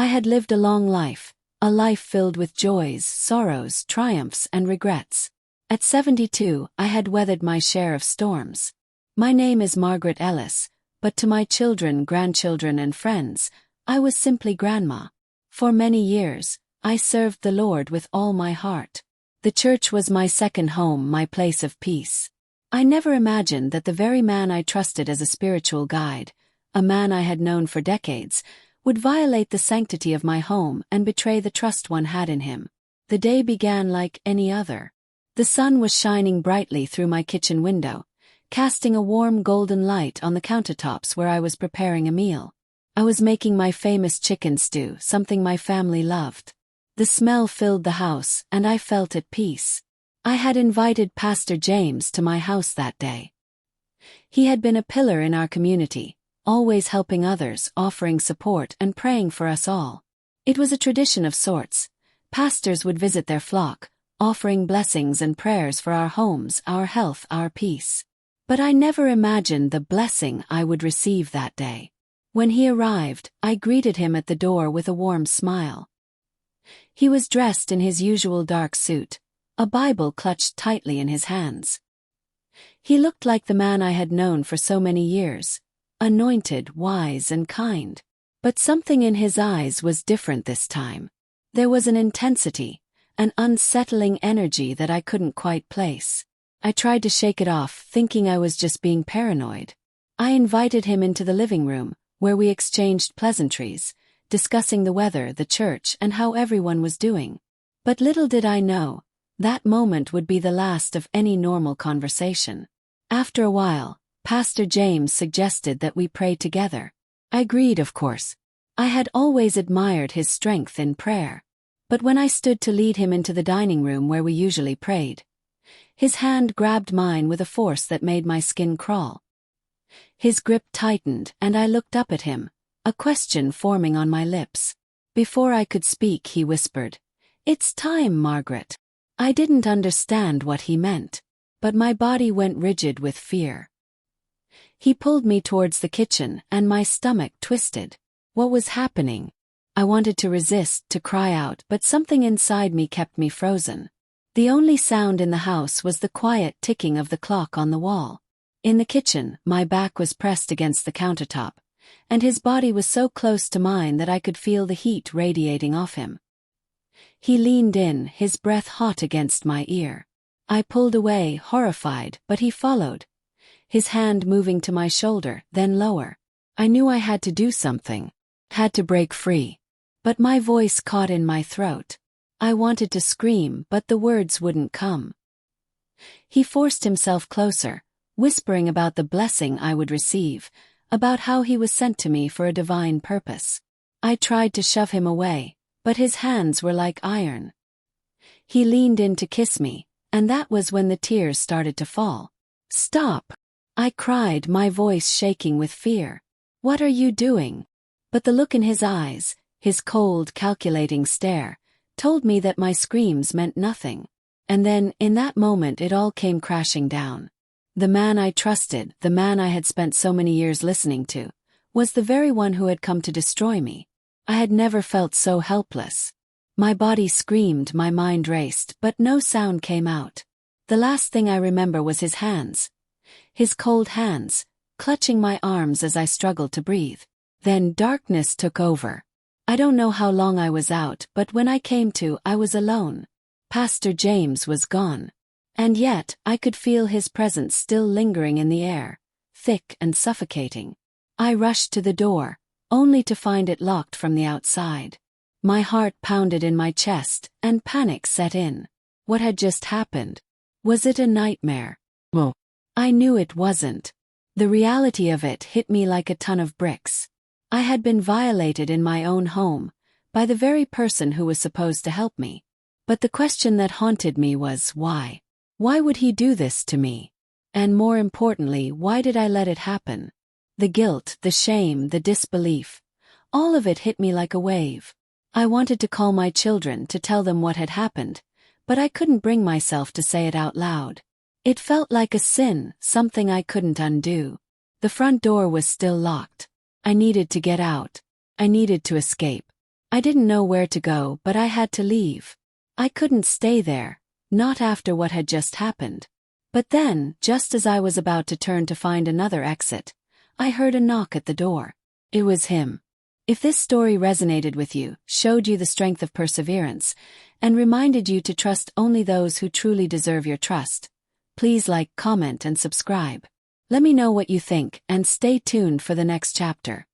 I had lived a long life, a life filled with joys, sorrows, triumphs, and regrets. At 72, I had weathered my share of storms. My name is Margaret Ellis, but to my children, grandchildren, and friends, I was simply Grandma. For many years, I served the Lord with all my heart. The church was my second home, my place of peace. I never imagined that the very man I trusted as a spiritual guide, a man I had known for decades, would violate the sanctity of my home and betray the trust one had in him. The day began like any other. The sun was shining brightly through my kitchen window, casting a warm golden light on the countertops where I was preparing a meal. I was making my famous chicken stew, something my family loved. The smell filled the house, and I felt at peace. I had invited Pastor James to my house that day. He had been a pillar in our community, always helping others, offering support, and praying for us all. It was a tradition of sorts. Pastors would visit their flock, offering blessings and prayers for our homes, our health, our peace. But I never imagined the blessing I would receive that day. When he arrived, I greeted him at the door with a warm smile. He was dressed in his usual dark suit, a Bible clutched tightly in his hands. He looked like the man I had known for so many years, anointed, wise, and kind. But something in his eyes was different this time. There was an intensity, an unsettling energy that I couldn't quite place. I tried to shake it off, thinking I was just being paranoid. I invited him into the living room, where we exchanged pleasantries, discussing the weather, the church, and how everyone was doing. But little did I know, that moment would be the last of any normal conversation. After a while, Pastor James suggested that we pray together. I agreed, of course. I had always admired his strength in prayer. But when I stood to lead him into the dining room where we usually prayed, his hand grabbed mine with a force that made my skin crawl. His grip tightened, and I looked up at him, a question forming on my lips. Before I could speak, he whispered, "It's time, Margaret." I didn't understand what he meant, but my body went rigid with fear. He pulled me towards the kitchen, and my stomach twisted. What was happening? I wanted to resist, to cry out, but something inside me kept me frozen. The only sound in the house was the quiet ticking of the clock on the wall. In the kitchen, my back was pressed against the countertop, and his body was so close to mine that I could feel the heat radiating off him. He leaned in, his breath hot against my ear. I pulled away, horrified, but he followed, his hand moving to my shoulder, then lower. I knew I had to do something, had to break free. But my voice caught in my throat. I wanted to scream, but the words wouldn't come. He forced himself closer, whispering about the blessing I would receive, about how he was sent to me for a divine purpose. I tried to shove him away, but his hands were like iron. He leaned in to kiss me, and that was when the tears started to fall. "Stop!" I cried, my voice shaking with fear. "What are you doing?" But the look in his eyes, his cold, calculating stare, told me that my screams meant nothing. And then, in that moment, it all came crashing down. The man I trusted, the man I had spent so many years listening to, was the very one who had come to destroy me. I had never felt so helpless. My body screamed, my mind raced, but no sound came out. The last thing I remember was his hands. His cold hands, clutching my arms as I struggled to breathe. Then darkness took over. I don't know how long I was out, but when I came to, I was alone. Pastor James was gone. And yet, I could feel his presence still lingering in the air, thick and suffocating. I rushed to the door, only to find it locked from the outside. My heart pounded in my chest, and panic set in. What had just happened? Was it a nightmare? Well, I knew it wasn't. The reality of it hit me like a ton of bricks. I had been violated in my own home, by the very person who was supposed to help me. But the question that haunted me was, why? Why would he do this to me? And more importantly, why did I let it happen? The guilt, the shame, the disbelief. All of it hit me like a wave. I wanted to call my children to tell them what had happened, but I couldn't bring myself to say it out loud. It felt like a sin, something I couldn't undo. The front door was still locked. I needed to get out. I needed to escape. I didn't know where to go, but I had to leave. I couldn't stay there, not after what had just happened. But then, just as I was about to turn to find another exit, I heard a knock at the door. It was him. If this story resonated with you, showed you the strength of perseverance, and reminded you to trust only those who truly deserve your trust, please like, comment, and subscribe. Let me know what you think, and stay tuned for the next chapter.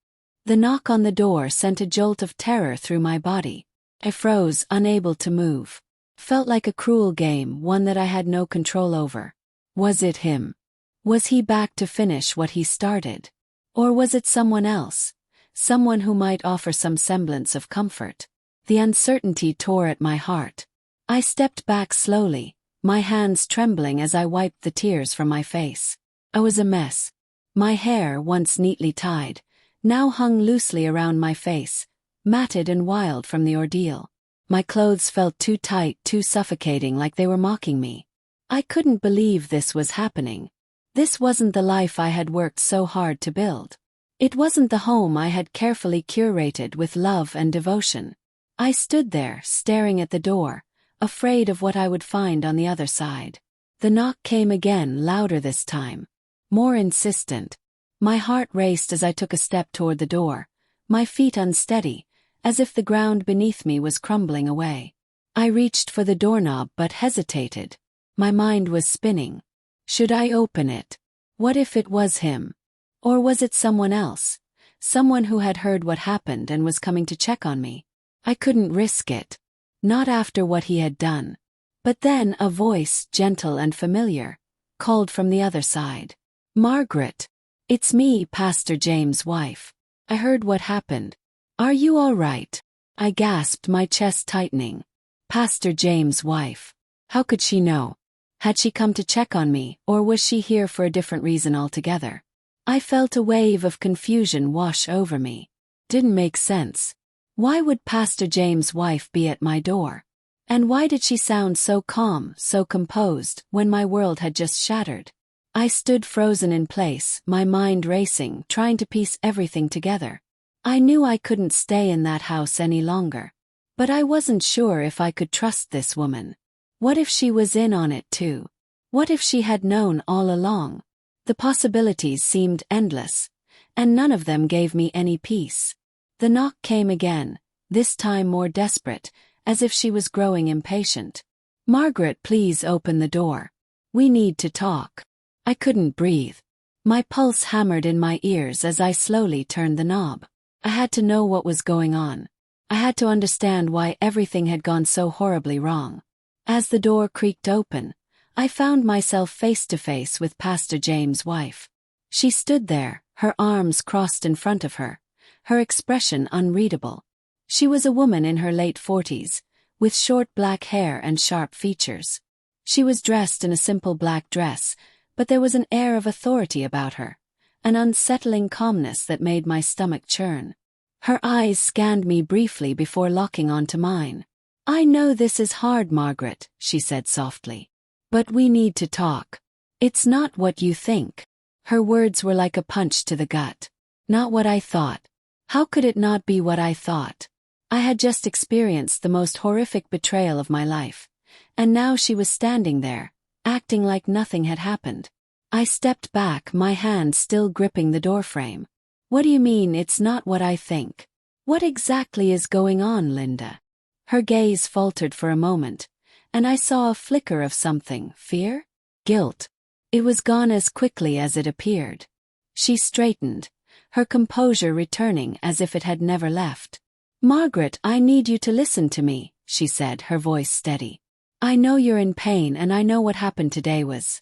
The knock on the door sent a jolt of terror through my body. I froze, unable to move. Felt like a cruel game, one that I had no control over. Was it him? Was he back to finish what he started? Or was it someone else? Someone who might offer some semblance of comfort? The uncertainty tore at my heart. I stepped back slowly, my hands trembling as I wiped the tears from my face. I was a mess. My hair, once neatly tied, now hung loosely around my face, matted and wild from the ordeal. My clothes felt too tight, too suffocating, like they were mocking me. I couldn't believe this was happening. This wasn't the life I had worked so hard to build. It wasn't the home I had carefully curated with love and devotion. I stood there, staring at the door, afraid of what I would find on the other side. The knock came again, louder this time. More insistent. My heart raced as I took a step toward the door, my feet unsteady, as if the ground beneath me was crumbling away. I reached for the doorknob but hesitated. My mind was spinning. Should I open it? What if it was him? Or was it someone else? Someone who had heard what happened and was coming to check on me? I couldn't risk it. Not after what he had done. But then a voice, gentle and familiar, called from the other side. "Margaret. It's me, Pastor James' wife. I heard what happened. Are you all right?" I gasped, my chest tightening. Pastor James' wife. How could she know? Had she come to check on me, or was she here for a different reason altogether? I felt a wave of confusion wash over me. Didn't make sense. Why would Pastor James' wife be at my door? And why did she sound so calm, so composed, when my world had just shattered? I stood frozen in place, my mind racing, trying to piece everything together. I knew I couldn't stay in that house any longer. But I wasn't sure if I could trust this woman. What if she was in on it too? What if she had known all along? The possibilities seemed endless, and none of them gave me any peace. The knock came again, this time more desperate, as if she was growing impatient. "Margaret, please open the door. We need to talk." I couldn't breathe. My pulse hammered in my ears as I slowly turned the knob. I had to know what was going on. I had to understand why everything had gone so horribly wrong. As the door creaked open, I found myself face to face with Pastor James' wife. She stood there, her arms crossed in front of her, her expression unreadable. She was a woman in her late 40s, with short black hair and sharp features. She was dressed in a simple black dress, but there was an air of authority about her, an unsettling calmness that made my stomach churn. Her eyes scanned me briefly before locking onto mine. "I know this is hard, Margaret," she said softly. "But we need to talk. It's not what you think." Her words were like a punch to the gut. Not what I thought. How could it not be what I thought? I had just experienced the most horrific betrayal of my life, and now she was standing there, acting like nothing had happened. I stepped back, my hand still gripping the doorframe. "What do you mean it's not what I think? What exactly is going on, Linda?" Her gaze faltered for a moment, and I saw a flicker of something. Fear? Guilt? It was gone as quickly as it appeared. She straightened, her composure returning as if it had never left. "Margaret, I need you to listen to me," she said, her voice steady. "I know you're in pain and I know what happened today was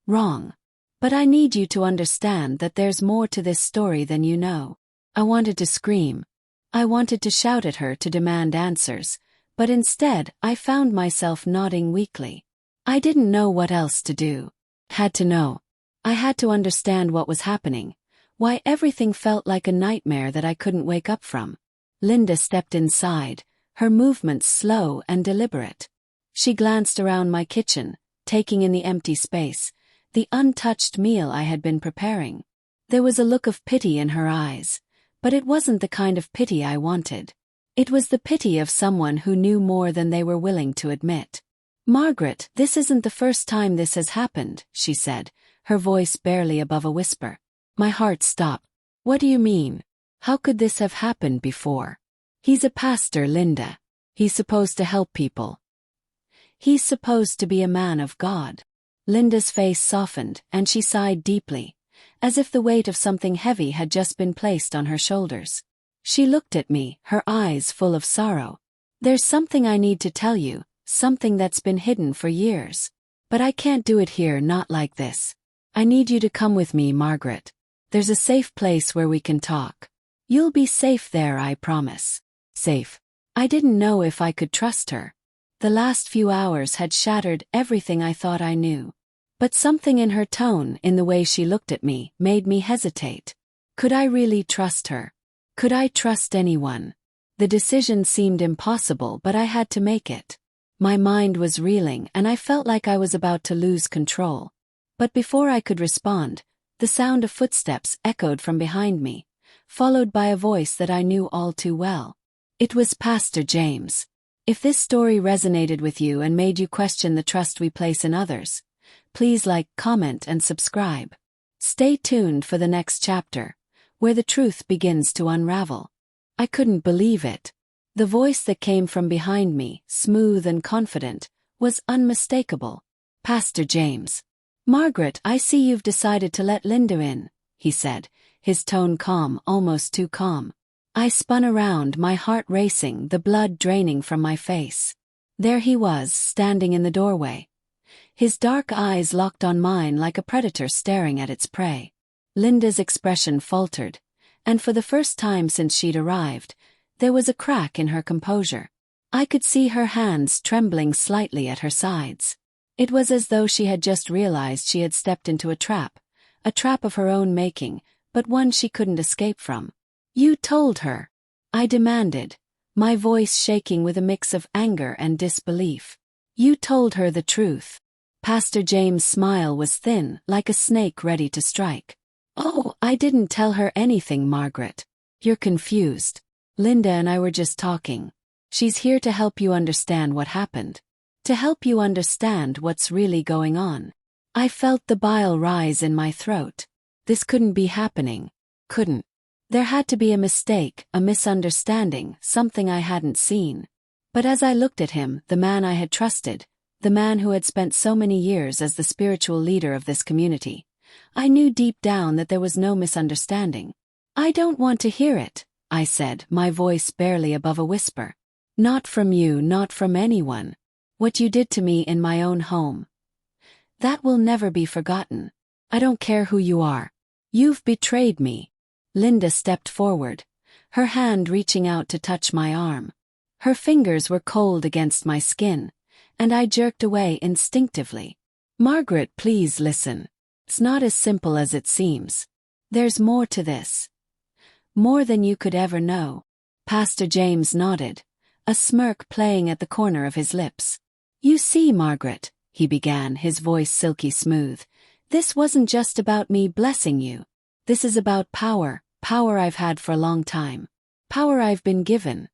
wrong. But I need you to understand that there's more to this story than you know." I wanted to scream. I wanted to shout at her to demand answers, but instead I found myself nodding weakly. I didn't know what else to do. Had to know. I had to understand what was happening, why everything felt like a nightmare that I couldn't wake up from. Linda stepped inside, her movements slow and deliberate. She glanced around my kitchen, taking in the empty space, the untouched meal I had been preparing. There was a look of pity in her eyes, but it wasn't the kind of pity I wanted. It was the pity of someone who knew more than they were willing to admit. "Margaret, this isn't the first time this has happened," she said, her voice barely above a whisper. My heart stopped. "What do you mean? How could this have happened before?" "He's a pastor, Linda. He's supposed to help people. He's supposed to be a man of God." Linda's face softened, and she sighed deeply, as if the weight of something heavy had just been placed on her shoulders. She looked at me, her eyes full of sorrow. "There's something I need to tell you, something that's been hidden for years. But I can't do it here, not like this. I need you to come with me, Margaret. There's a safe place where we can talk. You'll be safe there, I promise." Safe. I didn't know if I could trust her. The last few hours had shattered everything I thought I knew. But something in her tone, in the way she looked at me, made me hesitate. Could I really trust her? Could I trust anyone? The decision seemed impossible, but I had to make it. My mind was reeling, and I felt like I was about to lose control. But before I could respond, the sound of footsteps echoed from behind me, followed by a voice that I knew all too well. It was Pastor James. If this story resonated with you and made you question the trust we place in others, please like, comment, and subscribe. Stay tuned for the next chapter, where the truth begins to unravel. I couldn't believe it. The voice that came from behind me, smooth and confident, was unmistakable. Pastor James. "Margaret, I see you've decided to let Linda in," he said, his tone calm, almost too calm. I spun around, my heart racing, the blood draining from my face. There he was, standing in the doorway. His dark eyes locked on mine like a predator staring at its prey. Linda's expression faltered, and for the first time since she'd arrived, there was a crack in her composure. I could see her hands trembling slightly at her sides. It was as though she had just realized she had stepped into a trap of her own making, but one she couldn't escape from. "You told her?" I demanded, my voice shaking with a mix of anger and disbelief. "You told her the truth?" Pastor James' smile was thin, like a snake ready to strike. "Oh, I didn't tell her anything, Margaret. You're confused. Linda and I were just talking. She's here to help you understand what happened. To help you understand what's really going on." I felt the bile rise in my throat. This couldn't be happening. Couldn't. There had to be a mistake, a misunderstanding, something I hadn't seen. But as I looked at him, the man I had trusted, the man who had spent so many years as the spiritual leader of this community, I knew deep down that there was no misunderstanding. "I don't want to hear it," I said, my voice barely above a whisper. "Not from you, not from anyone. What you did to me in my own home. That will never be forgotten. I don't care who you are. You've betrayed me." Linda stepped forward, her hand reaching out to touch my arm. Her fingers were cold against my skin, and I jerked away instinctively. "Margaret, please listen. It's not as simple as it seems. There's more to this. More than you could ever know." Pastor James nodded, a smirk playing at the corner of his lips. "You see, Margaret," he began, his voice silky smooth, "this wasn't just about me blessing you. This is about power I've had for a long time. Power I've been given.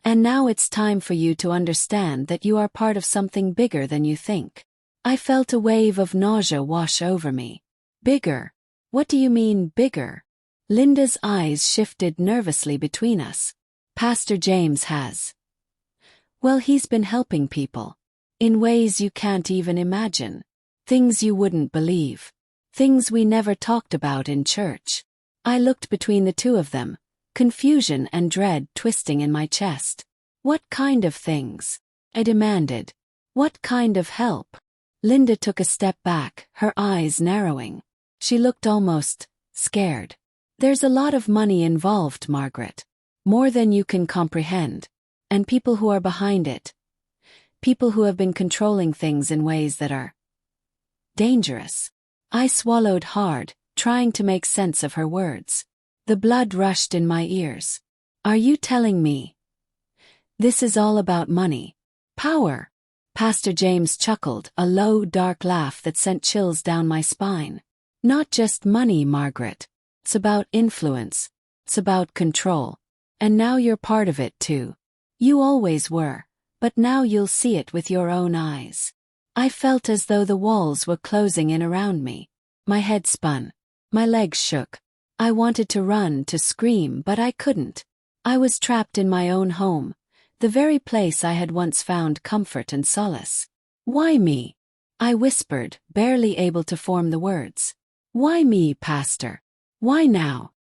And now it's time for you to understand that you are part of something bigger than you think." I felt a wave of nausea wash over me. "Bigger? What do you mean, bigger?" Linda's eyes shifted nervously between us. "Pastor James has. Well, he's been helping people. In ways you can't even imagine. Things you wouldn't believe. Things we never talked about in church." I looked between the two of them, confusion and dread twisting in my chest. "What kind of things?" I demanded. "What kind of help?" Linda took a step back, her eyes narrowing. She looked almost scared. "There's a lot of money involved, Margaret. More than you can comprehend. And people who are behind it. People who have been controlling things in ways that are dangerous." I swallowed hard, trying to make sense of her words. The blood rushed in my ears. "Are you telling me this is all about money? Power?" Pastor James chuckled, a low, dark laugh that sent chills down my spine. "Not just money, Margaret. It's about influence. It's about control. And now you're part of it too." You always were, but now you'll see it with your own eyes. I felt as though the walls were closing in around me. My head spun. My legs shook. I wanted to run, to scream, but I couldn't. I was trapped in my own home, the very place I had once found comfort and solace. Why me? I whispered, barely able to form the words. Why me, Pastor? Why now?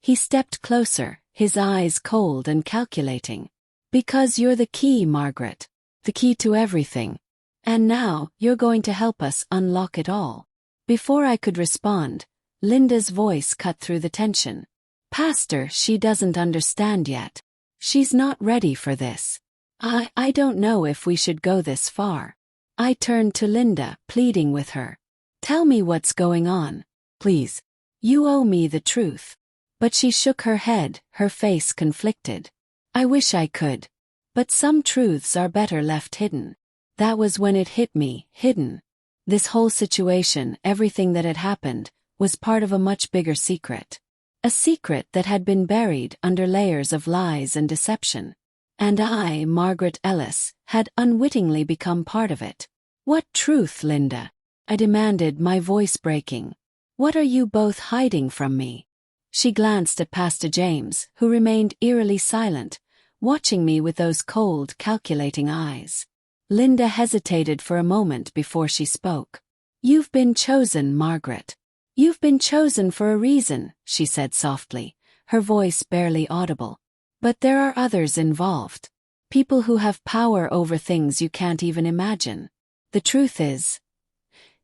He stepped closer, his eyes cold and calculating. Because you're the key, Margaret. The key to everything. And now, you're going to help us unlock it all. Before I could respond, Linda's voice cut through the tension. Pastor, she doesn't understand yet. She's not ready for this. I don't know if we should go this far. I turned to Linda, pleading with her. Tell me what's going on. Please. You owe me the truth. But she shook her head, her face conflicted. I wish I could. But some truths are better left hidden. That was when it hit me, hidden. This whole situation, everything that had happened, was part of a much bigger secret. A secret that had been buried under layers of lies and deception. And I, Margaret Ellis, had unwittingly become part of it. What truth, Linda? I demanded, my voice breaking. What are you both hiding from me? She glanced at Pastor James, who remained eerily silent, watching me with those cold, calculating eyes. Linda hesitated for a moment before she spoke. You've been chosen, Margaret. You've been chosen for a reason, she said softly, her voice barely audible. But there are others involved. People who have power over things you can't even imagine. The truth is,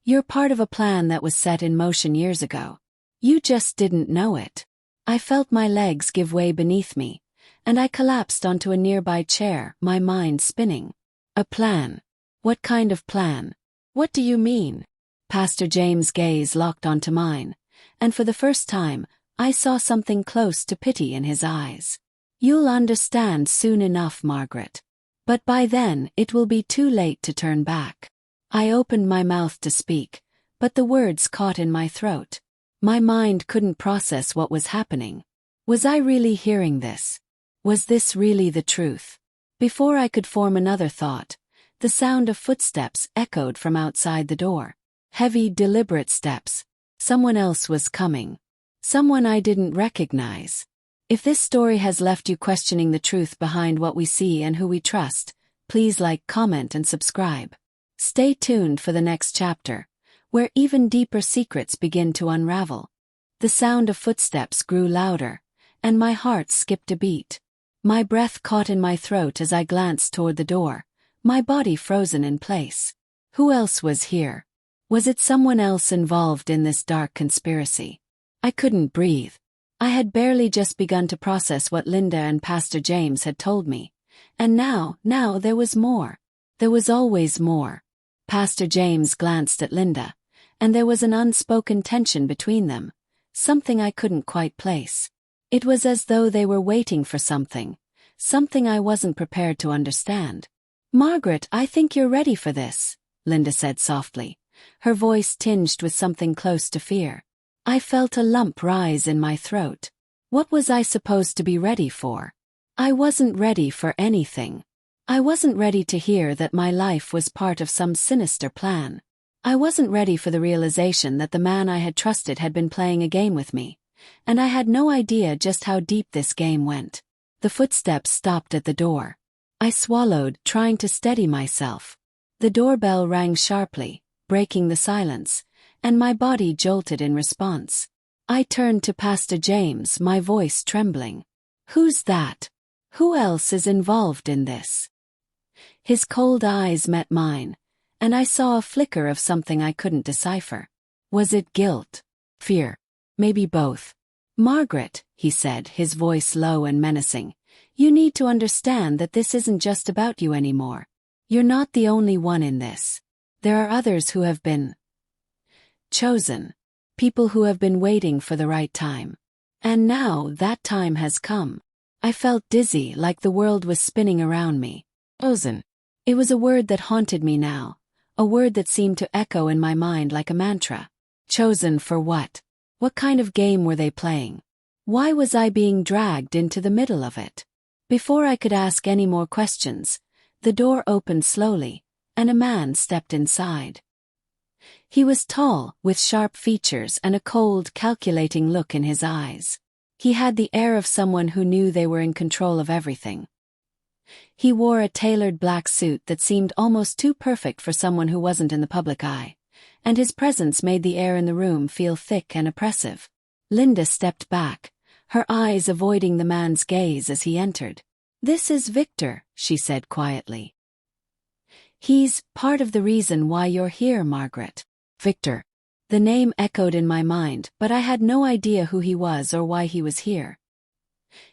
you're part of a plan that was set in motion years ago. You just didn't know it. I felt my legs give way beneath me, and I collapsed onto a nearby chair, my mind spinning. A plan? What kind of plan? What do you mean? Pastor James' gaze locked onto mine, and for the first time, I saw something close to pity in his eyes. You'll understand soon enough, Margaret. But by then, it will be too late to turn back. I opened my mouth to speak, but the words caught in my throat. My mind couldn't process what was happening. Was I really hearing this? Was this really the truth? Before I could form another thought, the sound of footsteps echoed from outside the door. Heavy, deliberate steps. Someone else was coming. Someone I didn't recognize. If this story has left you questioning the truth behind what we see and who we trust, please like, comment, and subscribe. Stay tuned for the next chapter, where even deeper secrets begin to unravel. The sound of footsteps grew louder, and my heart skipped a beat. My breath caught in my throat as I glanced toward the door, my body frozen in place. Who else was here? Was it someone else involved in this dark conspiracy? I couldn't breathe. I had barely just begun to process what Linda and Pastor James had told me. And now there was more. There was always more. Pastor James glanced at Linda, and there was an unspoken tension between them, something I couldn't quite place. It was as though they were waiting for something I wasn't prepared to understand. Margaret, I think you're ready for this, Linda said softly, her voice tinged with something close to fear. I felt a lump rise in my throat. What was I supposed to be ready for? I wasn't ready for anything. I wasn't ready to hear that my life was part of some sinister plan. I wasn't ready for the realization that the man I had trusted had been playing a game with me, and I had no idea just how deep this game went. The footsteps stopped at the door. I swallowed, trying to steady myself. The doorbell rang sharply, breaking the silence, and my body jolted in response. I turned to Pastor James, my voice trembling. Who's that? Who else is involved in this? His cold eyes met mine, and I saw a flicker of something I couldn't decipher. Was it guilt? Fear? Maybe both. Margaret, he said, his voice low and menacing, you need to understand that this isn't just about you anymore. You're not the only one in this. There are others who have been chosen. People who have been waiting for the right time. And now that time has come. I felt dizzy, like the world was spinning around me. Chosen. It was a word that haunted me now, a word that seemed to echo in my mind like a mantra. Chosen for what? What kind of game were they playing? Why was I being dragged into the middle of it? Before I could ask any more questions, the door opened slowly, and a man stepped inside. He was tall, with sharp features and a cold, calculating look in his eyes. He had the air of someone who knew they were in control of everything. He wore a tailored black suit that seemed almost too perfect for someone who wasn't in the public eye, and his presence made the air in the room feel thick and oppressive. Linda stepped back, her eyes avoiding the man's gaze as he entered. "This is Victor," she said quietly. "He's part of the reason why you're here, Margaret." Victor. The name echoed in my mind, but I had no idea who he was or why he was here.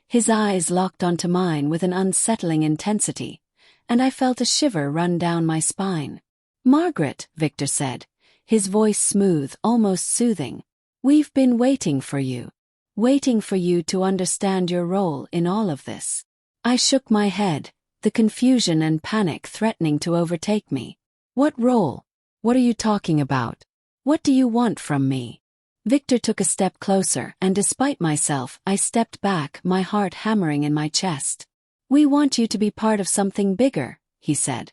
His eyes locked onto mine with an unsettling intensity, and I felt a shiver run down my spine. "Margaret," Victor said, his voice smooth, almost soothing. "We've been waiting for you. Waiting for you to understand your role in all of this." I shook my head, the confusion and panic threatening to overtake me. "What role? What are you talking about? What do you want from me?" Victor took a step closer, and despite myself, I stepped back, my heart hammering in my chest. "We want you to be part of something bigger," he said,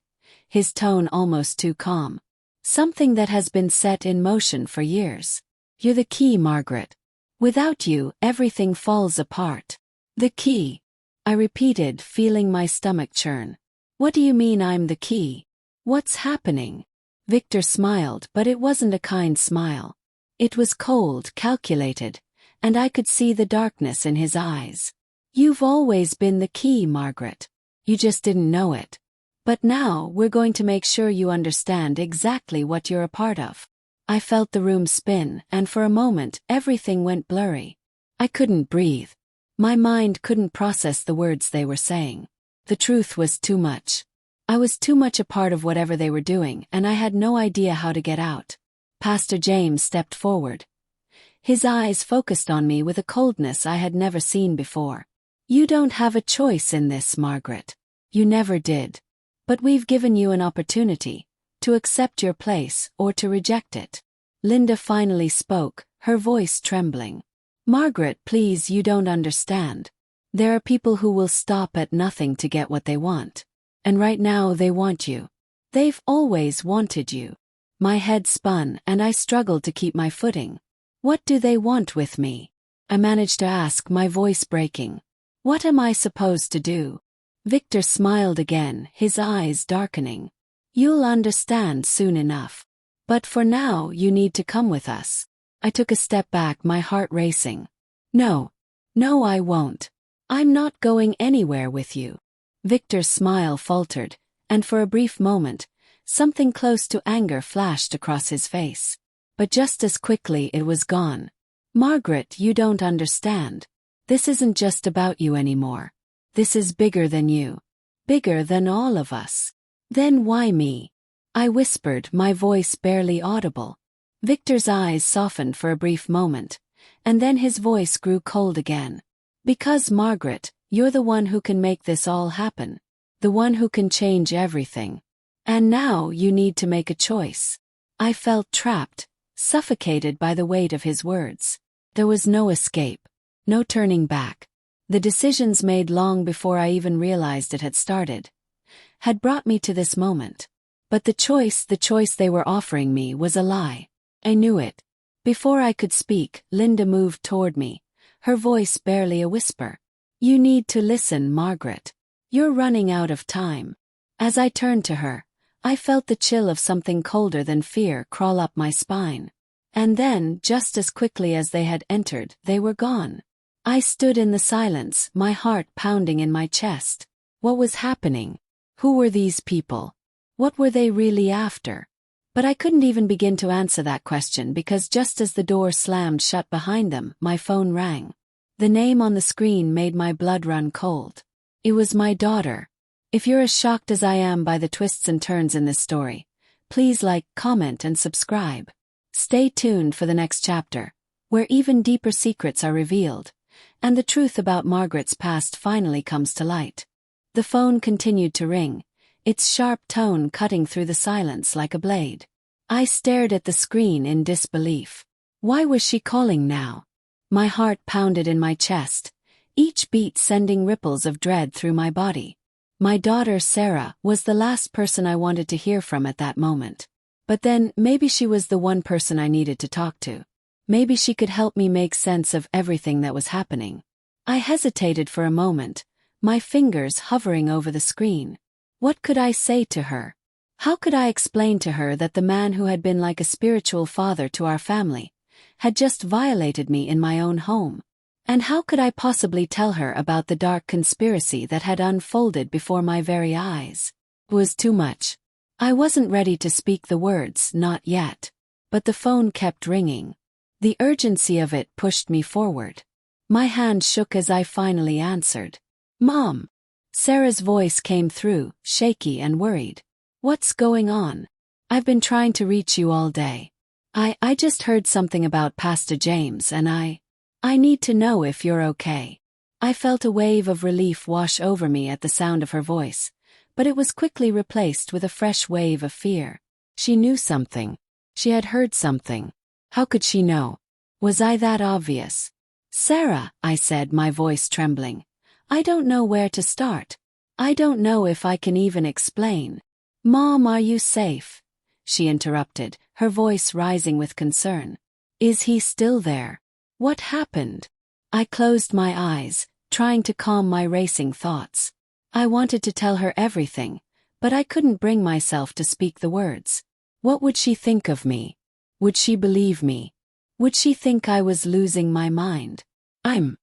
his tone almost too calm. "Something that has been set in motion for years. You're the key, Margaret. Without you, everything falls apart." "The key," I repeated, feeling my stomach churn. "What do you mean I'm the key? What's happening?" Victor smiled, but it wasn't a kind smile. It was cold, calculated, and I could see the darkness in his eyes. "You've always been the key, Margaret. You just didn't know it. But now we're going to make sure you understand exactly what you're a part of." I felt the room spin, and for a moment everything went blurry. I couldn't breathe. My mind couldn't process the words they were saying. The truth was too much. I was too much a part of whatever they were doing, and I had no idea how to get out. Pastor James stepped forward. His eyes focused on me with a coldness I had never seen before. "You don't have a choice in this, Margaret. You never did. But we've given you an opportunity to accept your place or to reject it." Linda finally spoke, her voice trembling. "Margaret, please, you don't understand. There are people who will stop at nothing to get what they want. And right now they want you. They've always wanted you." My head spun, and I struggled to keep my footing. "What do they want with me?" I managed to ask, my voice breaking. "What am I supposed to do?" Victor smiled again, his eyes darkening. "You'll understand soon enough. But for now you need to come with us." I took a step back, my heart racing. No, I won't. I'm not going anywhere with you." Victor's smile faltered, and for a brief moment, something close to anger flashed across his face. But just as quickly it was gone. "Margaret, you don't understand. This isn't just about you anymore. This is bigger than you. Bigger than all of us." "Then why me?" I whispered, my voice barely audible. Victor's eyes softened for a brief moment, and then his voice grew cold again. "Because, Margaret, you're the one who can make this all happen. The one who can change everything. And now you need to make a choice." I felt trapped, suffocated by the weight of his words. There was no escape, no turning back. The decisions made long before I even realized it had started had brought me to this moment. But the choice they were offering me was a lie. I knew it. Before I could speak, Linda moved toward me, her voice barely a whisper. "You need to listen, Margaret. You're running out of time." As I turned to her, I felt the chill of something colder than fear crawl up my spine. And then, just as quickly as they had entered, they were gone. I stood in the silence, my heart pounding in my chest. What was happening? Who were these people? What were they really after? But I couldn't even begin to answer that question because just as the door slammed shut behind them, my phone rang. The name on the screen made my blood run cold. It was my daughter. If you're as shocked as I am by the twists and turns in this story, please like, comment, and subscribe. Stay tuned for the next chapter, where even deeper secrets are revealed, and the truth about Margaret's past finally comes to light. The phone continued to ring, its sharp tone cutting through the silence like a blade. I stared at the screen in disbelief. Why was she calling now? My heart pounded in my chest, each beat sending ripples of dread through my body. My daughter Sarah was the last person I wanted to hear from at that moment. But then, maybe she was the one person I needed to talk to. Maybe she could help me make sense of everything that was happening. I hesitated for a moment, my fingers hovering over the screen. What could I say to her? How could I explain to her that the man who had been like a spiritual father to our family had just violated me in my own home? And how could I possibly tell her about the dark conspiracy that had unfolded before my very eyes? It was too much. I wasn't ready to speak the words, not yet. But the phone kept ringing. The urgency of it pushed me forward. My hand shook as I finally answered. "Mom." Sarah's voice came through, shaky and worried. "What's going on? I've been trying to reach you all day. I just heard something about Pastor James and I need to know if you're okay." I felt a wave of relief wash over me at the sound of her voice, but it was quickly replaced with a fresh wave of fear. She knew something. She had heard something. How could she know? Was I that obvious? "Sarah," I said, my voice trembling. "I don't know where to start. I don't know if I can even explain." "Mom, are you safe?" she interrupted, her voice rising with concern. "Is he still there? What happened?" I closed my eyes, trying to calm my racing thoughts. I wanted to tell her everything, but I couldn't bring myself to speak the words. What would she think of me? Would she believe me? Would she think I was losing my mind? I'm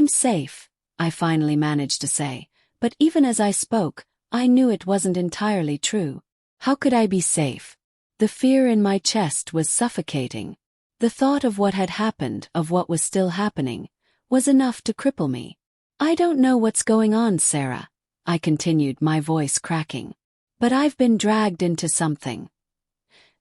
safe," I finally managed to say, but even as I spoke, I knew it wasn't entirely true. How could I be safe? The fear in my chest was suffocating. The thought of what had happened, of what was still happening, was enough to cripple me. "I don't know what's going on, Sarah," I continued, my voice cracking. "But I've been dragged into something.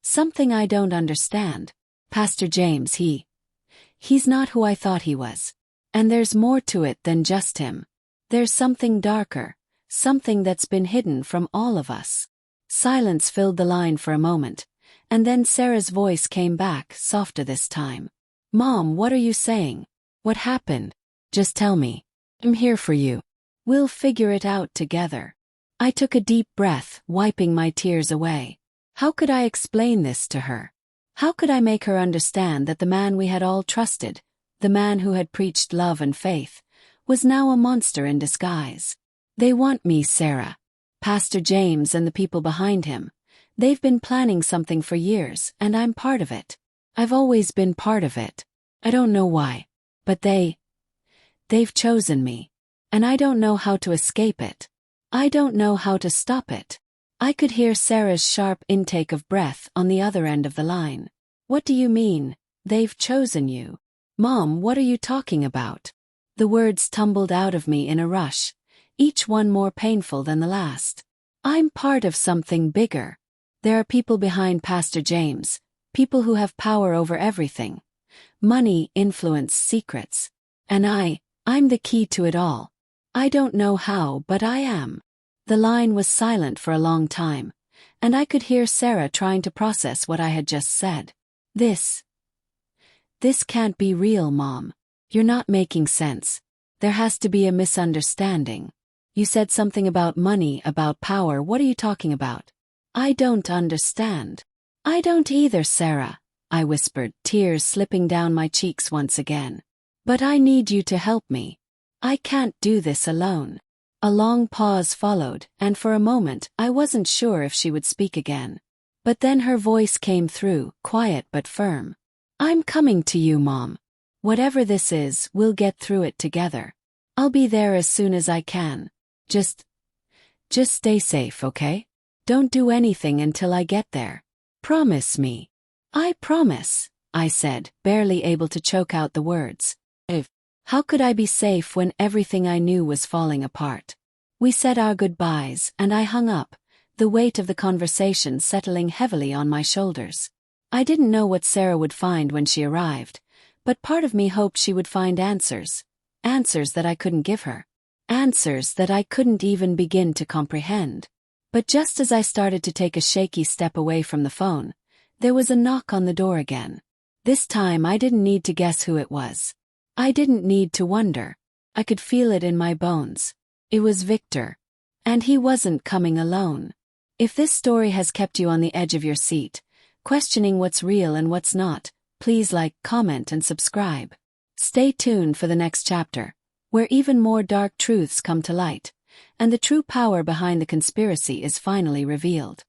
Something I don't understand. Pastor James, he's not who I thought he was. And there's more to it than just him. There's something darker, something that's been hidden from all of us." Silence filled the line for a moment, and then Sarah's voice came back, softer this time. "Mom, what are you saying? What happened? Just tell me. I'm here for you. We'll figure it out together." I took a deep breath, wiping my tears away. How could I explain this to her? How could I make her understand that the man we had all trusted, the man who had preached love and faith, was now a monster in disguise? "They want me, Sarah. Pastor James and the people behind him. They've been planning something for years, and I'm part of it. I've always been part of it. I don't know why. But they've chosen me. And I don't know how to escape it. I don't know how to stop it." I could hear Sarah's sharp intake of breath on the other end of the line. "What do you mean, they've chosen you? Mom, what are you talking about?" The words tumbled out of me in a rush, each one more painful than the last. "I'm part of something bigger. There are people behind Pastor James, people who have power over everything. Money, influence, secrets. And I'm the key to it all. I don't know how, but I am." The line was silent for a long time, and I could hear Sarah trying to process what I had just said. This can't be real, Mom. You're not making sense. There has to be a misunderstanding. You said something about money, about power. What are you talking about? I don't understand." "I don't either, Sarah," I whispered, tears slipping down my cheeks once again. "But I need you to help me. I can't do this alone." A long pause followed, and for a moment I wasn't sure if she would speak again. But then her voice came through, quiet but firm. "I'm coming to you, Mom. Whatever this is, we'll get through it together. I'll be there as soon as I can. Just stay safe, okay? Don't do anything until I get there. Promise me." "I promise," I said, barely able to choke out the words. How could I be safe when everything I knew was falling apart? We said our goodbyes, and I hung up, the weight of the conversation settling heavily on my shoulders. I didn't know what Sarah would find when she arrived, but part of me hoped she would find answers. Answers that I couldn't give her. Answers that I couldn't even begin to comprehend. But just as I started to take a shaky step away from the phone, there was a knock on the door again. This time I didn't need to guess who it was. I didn't need to wonder. I could feel it in my bones. It was Victor. And he wasn't coming alone. If this story has kept you on the edge of your seat, questioning what's real and what's not, please like, comment, and subscribe. Stay tuned for the next chapter, where even more dark truths come to light, and the true power behind the conspiracy is finally revealed.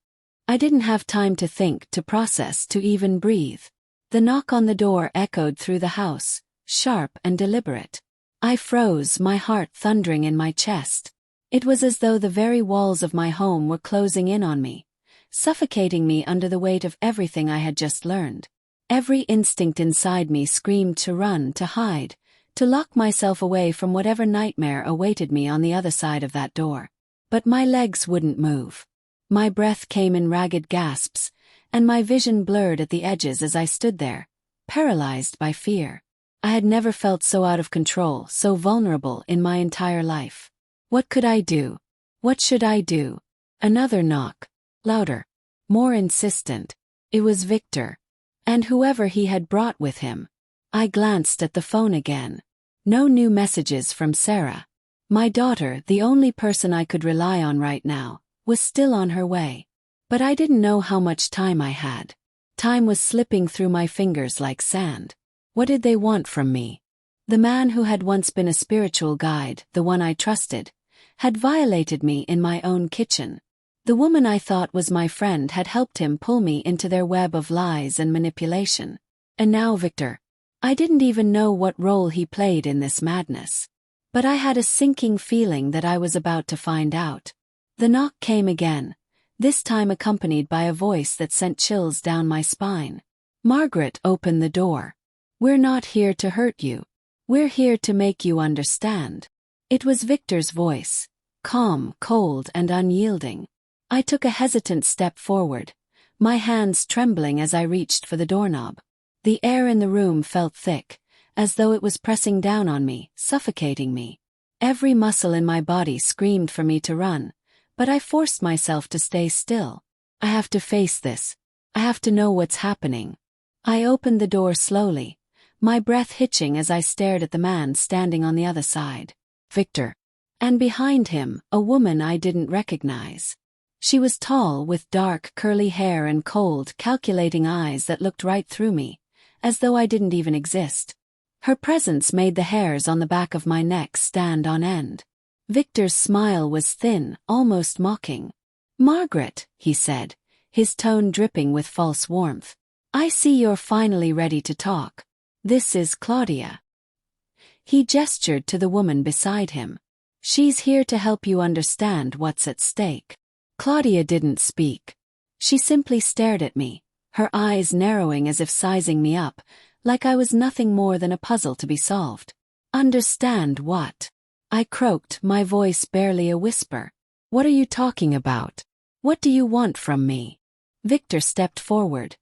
I didn't have time to think, to process, to even breathe. The knock on the door echoed through the house, sharp and deliberate. I froze, my heart thundering in my chest. It was as though the very walls of my home were closing in on me, suffocating me under the weight of everything I had just learned. Every instinct inside me screamed to run, to hide, to lock myself away from whatever nightmare awaited me on the other side of that door. But my legs wouldn't move. My breath came in ragged gasps, and my vision blurred at the edges as I stood there, paralyzed by fear. I had never felt so out of control, so vulnerable in my entire life. What could I do? What should I do? Another knock. Louder. More insistent. It was Victor. And whoever he had brought with him. I glanced at the phone again. No new messages from Sarah. My daughter, the only person I could rely on right now, was still on her way. But I didn't know how much time I had. Time was slipping through my fingers like sand. What did they want from me? The man who had once been a spiritual guide, the one I trusted, had violated me in my own kitchen. The woman I thought was my friend had helped him pull me into their web of lies and manipulation. And now Victor. I didn't even know what role he played in this madness. But I had a sinking feeling that I was about to find out. The knock came again, this time accompanied by a voice that sent chills down my spine. Margaret, open the door. We're not here to hurt you. We're here to make you understand. It was Victor's voice, calm, cold, and unyielding. I took a hesitant step forward, my hands trembling as I reached for the doorknob. The air in the room felt thick, as though it was pressing down on me, suffocating me. Every muscle in my body screamed for me to run, but I forced myself to stay still. I have to face this. I have to know what's happening. I opened the door slowly, my breath hitching as I stared at the man standing on the other side. Victor. And behind him, a woman I didn't recognize. She was tall, with dark, curly hair and cold, calculating eyes that looked right through me, as though I didn't even exist. Her presence made the hairs on the back of my neck stand on end. Victor's smile was thin, almost mocking. Margaret, he said, his tone dripping with false warmth. I see you're finally ready to talk. This is Claudia. He gestured to the woman beside him. She's here to help you understand what's at stake. Claudia didn't speak. She simply stared at me, her eyes narrowing as if sizing me up, like I was nothing more than a puzzle to be solved. Understand what? I croaked, my voice barely a whisper. What are you talking about? What do you want from me? Victor stepped forward,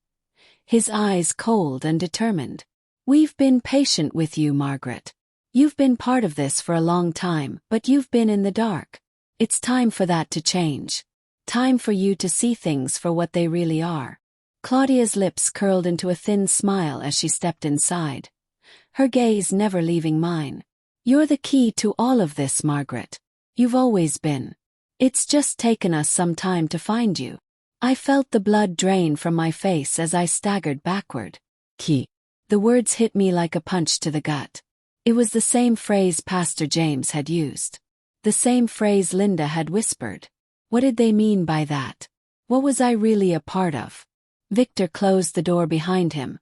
his eyes cold and determined. We've been patient with you, Margaret. You've been part of this for a long time, but you've been in the dark. It's time for that to change. Time for you to see things for what they really are. Claudia's lips curled into a thin smile as she stepped inside, her gaze never leaving mine. You're the key to all of this, Margaret. You've always been. It's just taken us some time to find you. I felt the blood drain from my face as I staggered backward. Key. The words hit me like a punch to the gut. It was the same phrase Pastor James had used. The same phrase Linda had whispered. What did they mean by that? What was I really a part of? Victor closed the door behind him,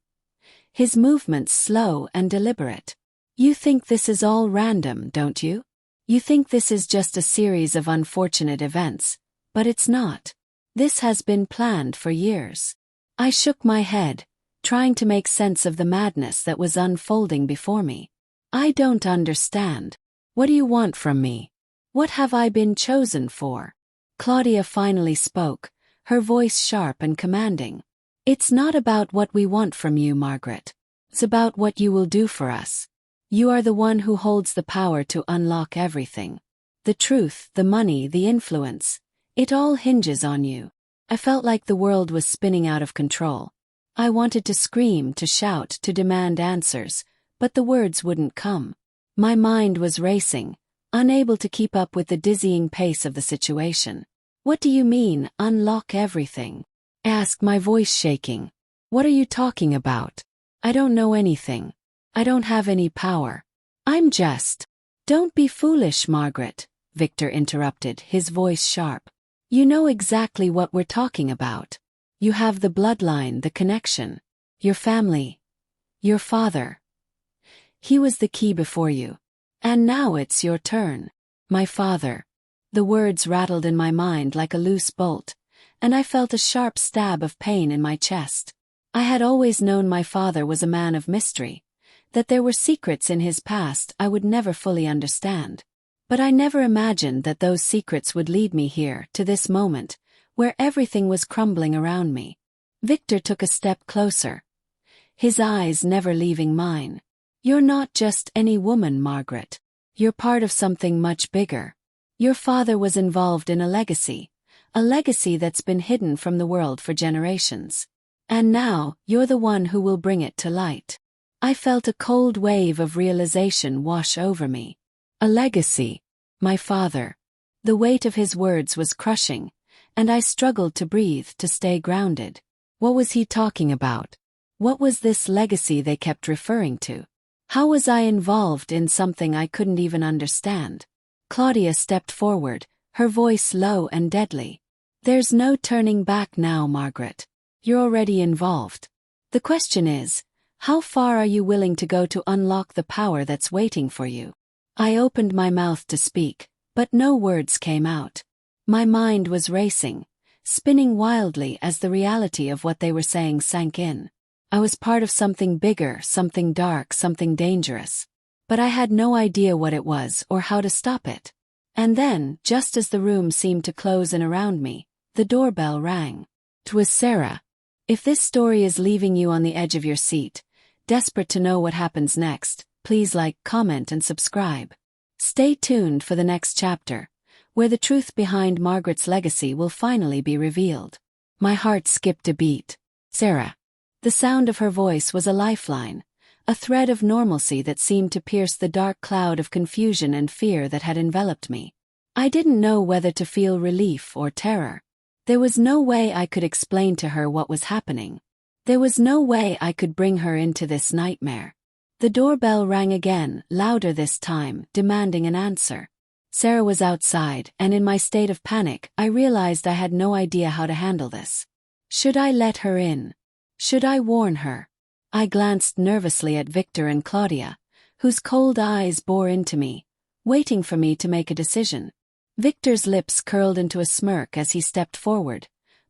his movements slow and deliberate. You think this is all random, don't you? You think this is just a series of unfortunate events, but it's not. This has been planned for years. I shook my head, trying to make sense of the madness that was unfolding before me. I don't understand. What do you want from me? What have I been chosen for? Claudia finally spoke, her voice sharp and commanding. It's not about what we want from you, Margaret. It's about what you will do for us. You are the one who holds the power to unlock everything. The truth, the money, the influence. It all hinges on you. I felt like the world was spinning out of control. I wanted to scream, to shout, to demand answers, but the words wouldn't come. My mind was racing, unable to keep up with the dizzying pace of the situation. What do you mean, unlock everything? Asked, my voice shaking. What are you talking about? I don't know anything. I don't have any power. I'm just... Don't be foolish, Margaret, Victor interrupted, his voice sharp. You know exactly what we're talking about. You have the bloodline, the connection. Your family. Your father. He was the key before you. And now it's your turn. My father. The words rattled in my mind like a loose bolt, and I felt a sharp stab of pain in my chest. I had always known my father was a man of mystery, that there were secrets in his past I would never fully understand. But I never imagined that those secrets would lead me here, to this moment, where everything was crumbling around me. Victor took a step closer, his eyes never leaving mine. You're not just any woman, Margaret. You're part of something much bigger. Your father was involved in a legacy that's been hidden from the world for generations. And now, you're the one who will bring it to light. I felt a cold wave of realization wash over me. A legacy. My father. The weight of his words was crushing, and I struggled to breathe, to stay grounded. What was he talking about? What was this legacy they kept referring to? How was I involved in something I couldn't even understand? Claudia stepped forward, her voice low and deadly. There's no turning back now, Margaret. You're already involved. The question is, how far are you willing to go to unlock the power that's waiting for you? I opened my mouth to speak, but no words came out. My mind was racing, spinning wildly as the reality of what they were saying sank in. I was part of something bigger, something dark, something dangerous. But I had no idea what it was or how to stop it. And then, just as the room seemed to close in around me, the doorbell rang. 'Twas Sarah. If this story is leaving you on the edge of your seat, desperate to know what happens next, please like, comment and subscribe. Stay tuned for the next chapter, where the truth behind Margaret's legacy will finally be revealed. My heart skipped a beat. Sarah. The sound of her voice was a lifeline, a thread of normalcy that seemed to pierce the dark cloud of confusion and fear that had enveloped me. I didn't know whether to feel relief or terror. There was no way I could explain to her what was happening. There was no way I could bring her into this nightmare. The doorbell rang again, louder this time, demanding an answer. Sarah was outside, and in my state of panic, I realized I had no idea how to handle this. Should I let her in? Should I warn her? I glanced nervously at Victor and Claudia, whose cold eyes bore into me, waiting for me to make a decision. Victor's lips curled into a smirk as he stepped forward,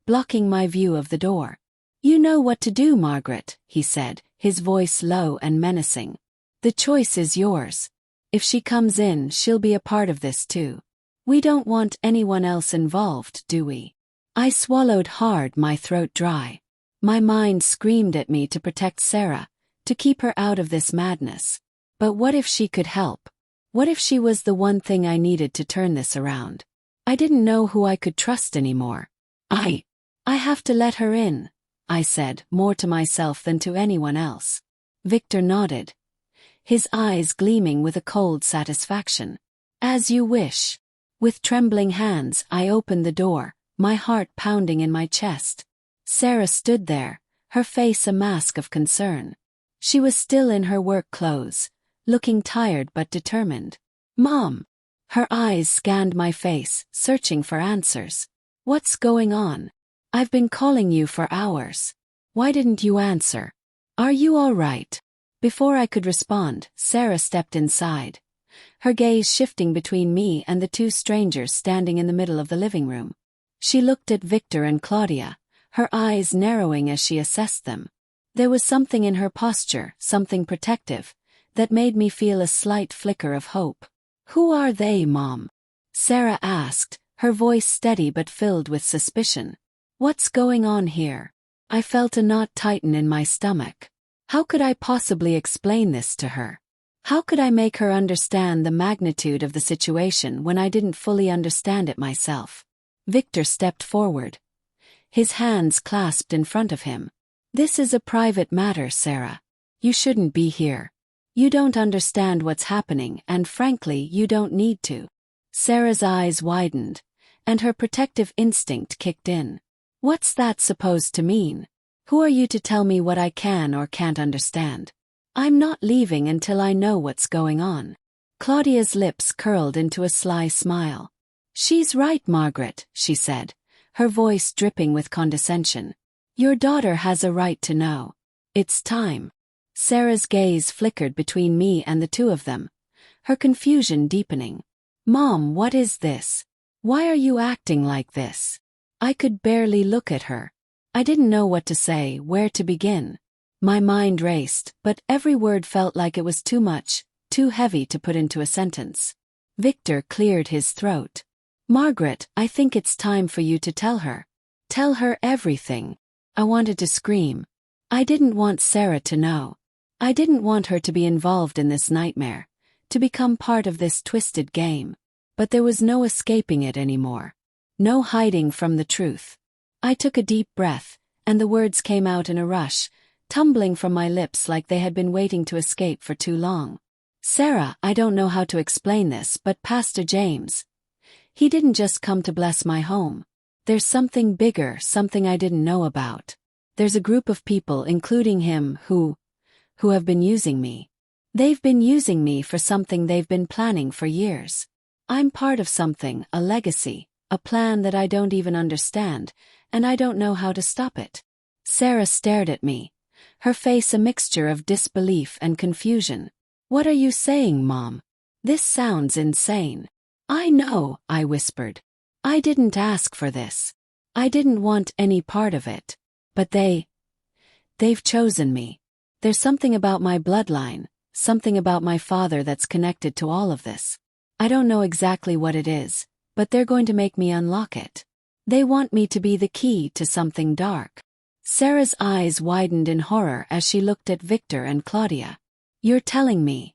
blocking my view of the door. You know what to do, Margaret, he said, his voice low and menacing. The choice is yours. If she comes in, she'll be a part of this too. We don't want anyone else involved, do we? I swallowed hard, my throat dry. My mind screamed at me to protect Sarah, to keep her out of this madness. But what if she could help? What if she was the one thing I needed to turn this around? I didn't know who I could trust anymore. I have to let her in, I said, more to myself than to anyone else. Victor nodded, his eyes gleaming with a cold satisfaction. As you wish. With trembling hands, I opened the door, my heart pounding in my chest. Sarah stood there, her face a mask of concern. She was still in her work clothes, looking tired but determined. Mom! Her eyes scanned my face, searching for answers. What's going on? I've been calling you for hours. Why didn't you answer? Are you all right? Before I could respond, Sarah stepped inside, her gaze shifting between me and the two strangers standing in the middle of the living room. She looked at Victor and Claudia, her eyes narrowing as she assessed them. There was something in her posture, something protective, that made me feel a slight flicker of hope. Who are they, Mom? Sarah asked, her voice steady but filled with suspicion. What's going on here? I felt a knot tighten in my stomach. How could I possibly explain this to her? How could I make her understand the magnitude of the situation when I didn't fully understand it myself? Victor stepped forward, his hands clasped in front of him. This is a private matter, Sarah. You shouldn't be here. You don't understand what's happening, and frankly, you don't need to. Sarah's eyes widened, and her protective instinct kicked in. What's that supposed to mean? Who are you to tell me what I can or can't understand? I'm not leaving until I know what's going on. Claudia's lips curled into a sly smile. She's right, Margaret, she said, her voice dripping with condescension. Your daughter has a right to know. It's time. Sarah's gaze flickered between me and the two of them, her confusion deepening. Mom, what is this? Why are you acting like this? I could barely look at her. I didn't know what to say, where to begin. My mind raced, but every word felt like it was too much, too heavy to put into a sentence. Victor cleared his throat. Margaret, I think it's time for you to tell her. Tell her everything. I wanted to scream. I didn't want Sarah to know. I didn't want her to be involved in this nightmare, to become part of this twisted game. But there was no escaping it anymore. No hiding from the truth. I took a deep breath, and the words came out in a rush, tumbling from my lips like they had been waiting to escape for too long. Sarah, I don't know how to explain this, but Pastor James, he didn't just come to bless my home. There's something bigger, something I didn't know about. There's a group of people, including him, who have been using me. They've been using me for something they've been planning for years. I'm part of something, a legacy, a plan that I don't even understand, and I don't know how to stop it. Sarah stared at me, her face a mixture of disbelief and confusion. What are you saying, Mom? This sounds insane. I know, I whispered. I didn't ask for this. I didn't want any part of it. But they've chosen me. There's something about my bloodline, something about my father that's connected to all of this. I don't know exactly what it is, but they're going to make me unlock it. They want me to be the key to something dark. Sarah's eyes widened in horror as she looked at Victor and Claudia. You're telling me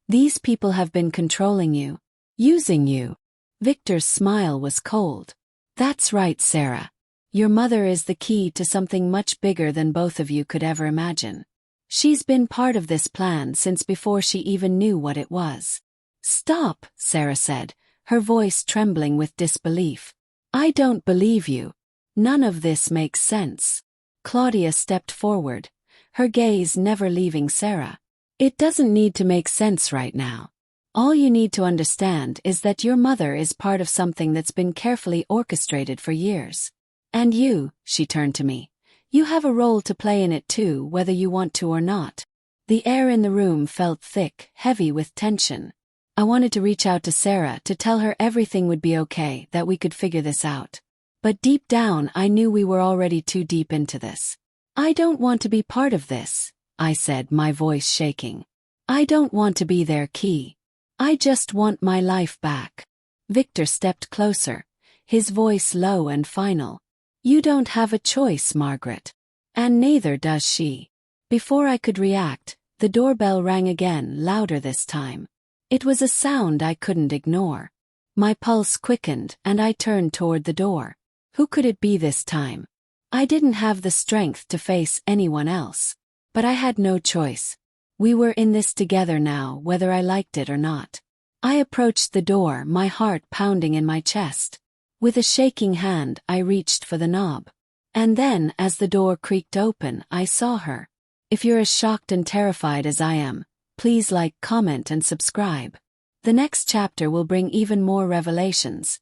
these people have been controlling you, using you? Victor's smile was cold. That's right, Sarah. Your mother is the key to something much bigger than both of you could ever imagine. She's been part of this plan since before she even knew what it was. Stop, Sarah said, her voice trembling with disbelief. I don't believe you. None of this makes sense. Claudia stepped forward, her gaze never leaving Sarah. It doesn't need to make sense right now. All you need to understand is that your mother is part of something that's been carefully orchestrated for years. And you, she turned to me, you have a role to play in it too, whether you want to or not. The air in the room felt thick, heavy with tension. I wanted to reach out to Sarah to tell her everything would be okay, that we could figure this out. But deep down I knew we were already too deep into this. I don't want to be part of this, I said, my voice shaking. I don't want to be their key. I just want my life back. Victor stepped closer, his voice low and final. You don't have a choice, Margaret. And neither does she. Before I could react, the doorbell rang again, louder this time. It was a sound I couldn't ignore. My pulse quickened and I turned toward the door. Who could it be this time? I didn't have the strength to face anyone else. But I had no choice. We were in this together now, whether I liked it or not. I approached the door, my heart pounding in my chest. With a shaking hand, I reached for the knob. And then, as the door creaked open, I saw her. If you're as shocked and terrified as I am, please like, comment, and subscribe. The next chapter will bring even more revelations,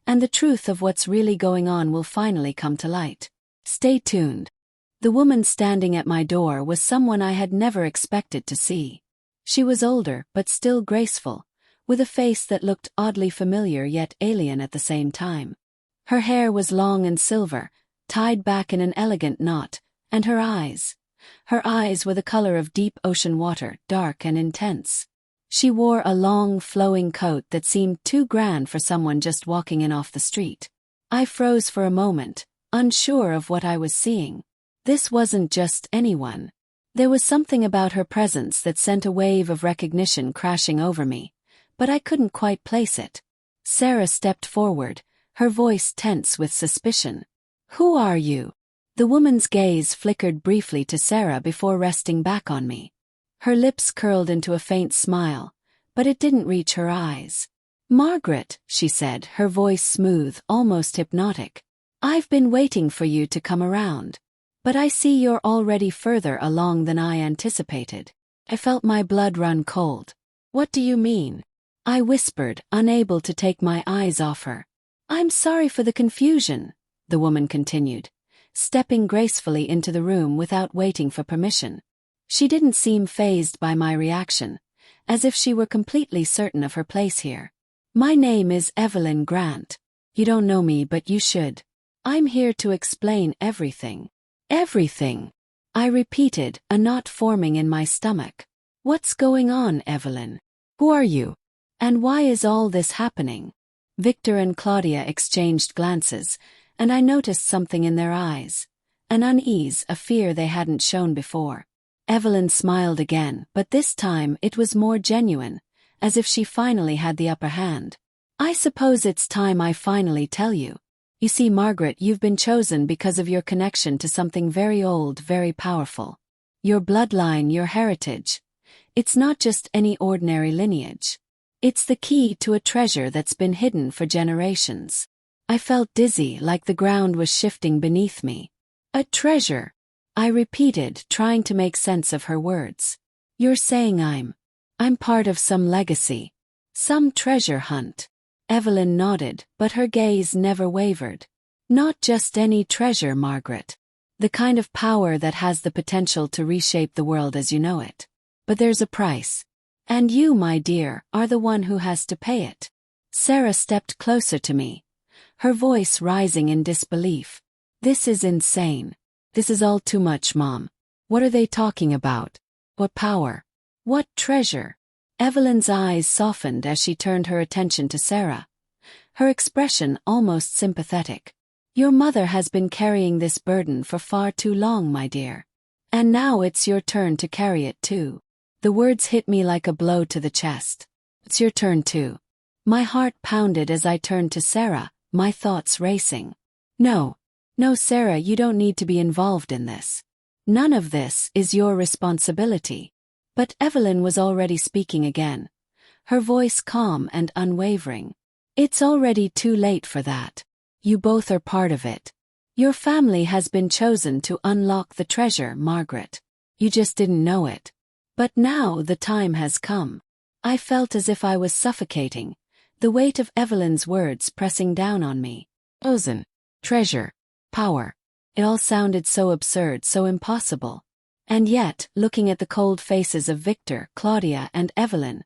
and the truth of what's really going on will finally come to light. Stay tuned. The woman standing at my door was someone I had never expected to see. She was older, but still graceful, with a face that looked oddly familiar yet alien at the same time. Her hair was long and silver, tied back in an elegant knot, and her eyes were the color of deep ocean water, dark and intense. She wore a long, flowing coat that seemed too grand for someone just walking in off the street. I froze for a moment, unsure of what I was seeing. This wasn't just anyone. There was something about her presence that sent a wave of recognition crashing over me, but I couldn't quite place it. Sarah stepped forward, her voice tense with suspicion. Who are you? The woman's gaze flickered briefly to Sarah before resting back on me. Her lips curled into a faint smile, but it didn't reach her eyes. "Margaret," she said, her voice smooth, almost hypnotic. "I've been waiting for you to come around. But I see you're already further along than I anticipated." I felt my blood run cold. "What do you mean?" I whispered, unable to take my eyes off her. "I'm sorry for the confusion," the woman continued, stepping gracefully into the room without waiting for permission. She didn't seem fazed by my reaction, as if she were completely certain of her place here. "My name is Evelyn Grant. You don't know me, but you should. I'm here to explain everything." "Everything," I repeated, a knot forming in my stomach. "What's going on, Evelyn? Who are you? And why is all this happening?" Victor and Claudia exchanged glances, and I noticed something in their eyes. An unease, a fear they hadn't shown before. Evelyn smiled again, but this time it was more genuine, as if she finally had the upper hand. "I suppose it's time I finally tell you. You see, Margaret, you've been chosen because of your connection to something very old, very powerful. Your bloodline, your heritage. It's not just any ordinary lineage. It's the key to a treasure that's been hidden for generations." I felt dizzy, like the ground was shifting beneath me. "A treasure," I repeated, trying to make sense of her words. "You're saying I'm part of some legacy, some treasure hunt?" Evelyn nodded, but her gaze never wavered. "Not just any treasure, Margaret. The kind of power that has the potential to reshape the world as you know it. But there's a price. And you, my dear, are the one who has to pay it." Sarah stepped closer to me, her voice rising in disbelief. "This is insane. This is all too much, Mom. What are they talking about? What power? What treasure?" Evelyn's eyes softened as she turned her attention to Sarah, her expression almost sympathetic. "Your mother has been carrying this burden for far too long, my dear. And now it's your turn to carry it too." The words hit me like a blow to the chest. "It's your turn too." My heart pounded as I turned to Sarah, my thoughts racing. No, Sarah, you don't need to be involved in this. None of this is your responsibility." But Evelyn was already speaking again, her voice calm and unwavering. "It's already too late for that. You both are part of it. Your family has been chosen to unlock the treasure, Margaret. You just didn't know it. But now the time has come." I felt as if I was suffocating, the weight of Evelyn's words pressing down on me. "Chosen, treasure, power." It all sounded so absurd, so impossible. And yet, looking at the cold faces of Victor, Claudia, and Evelyn,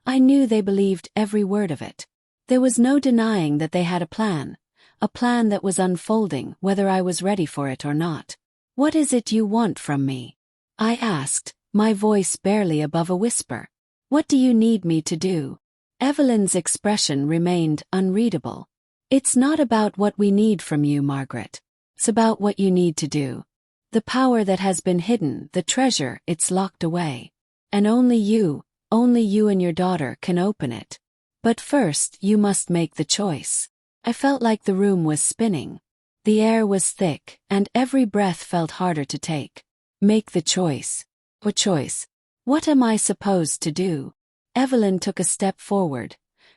I knew they believed every word of it. There was no denying that they had a plan that was unfolding, whether I was ready for it or not. "What is it you want from me?" I asked, my voice barely above a whisper. "What do you need me to do?" Evelyn's expression remained unreadable. "It's not about what we need from you, Margaret. It's about what you need to do. The power that has been hidden, the treasure, it's locked away. And only you and your daughter can open it. But first, you must make the choice." I felt like the room was spinning. The air was thick, and every breath felt harder to take. Make the choice. What choice? What am I supposed to do? Evelyn took a step forward,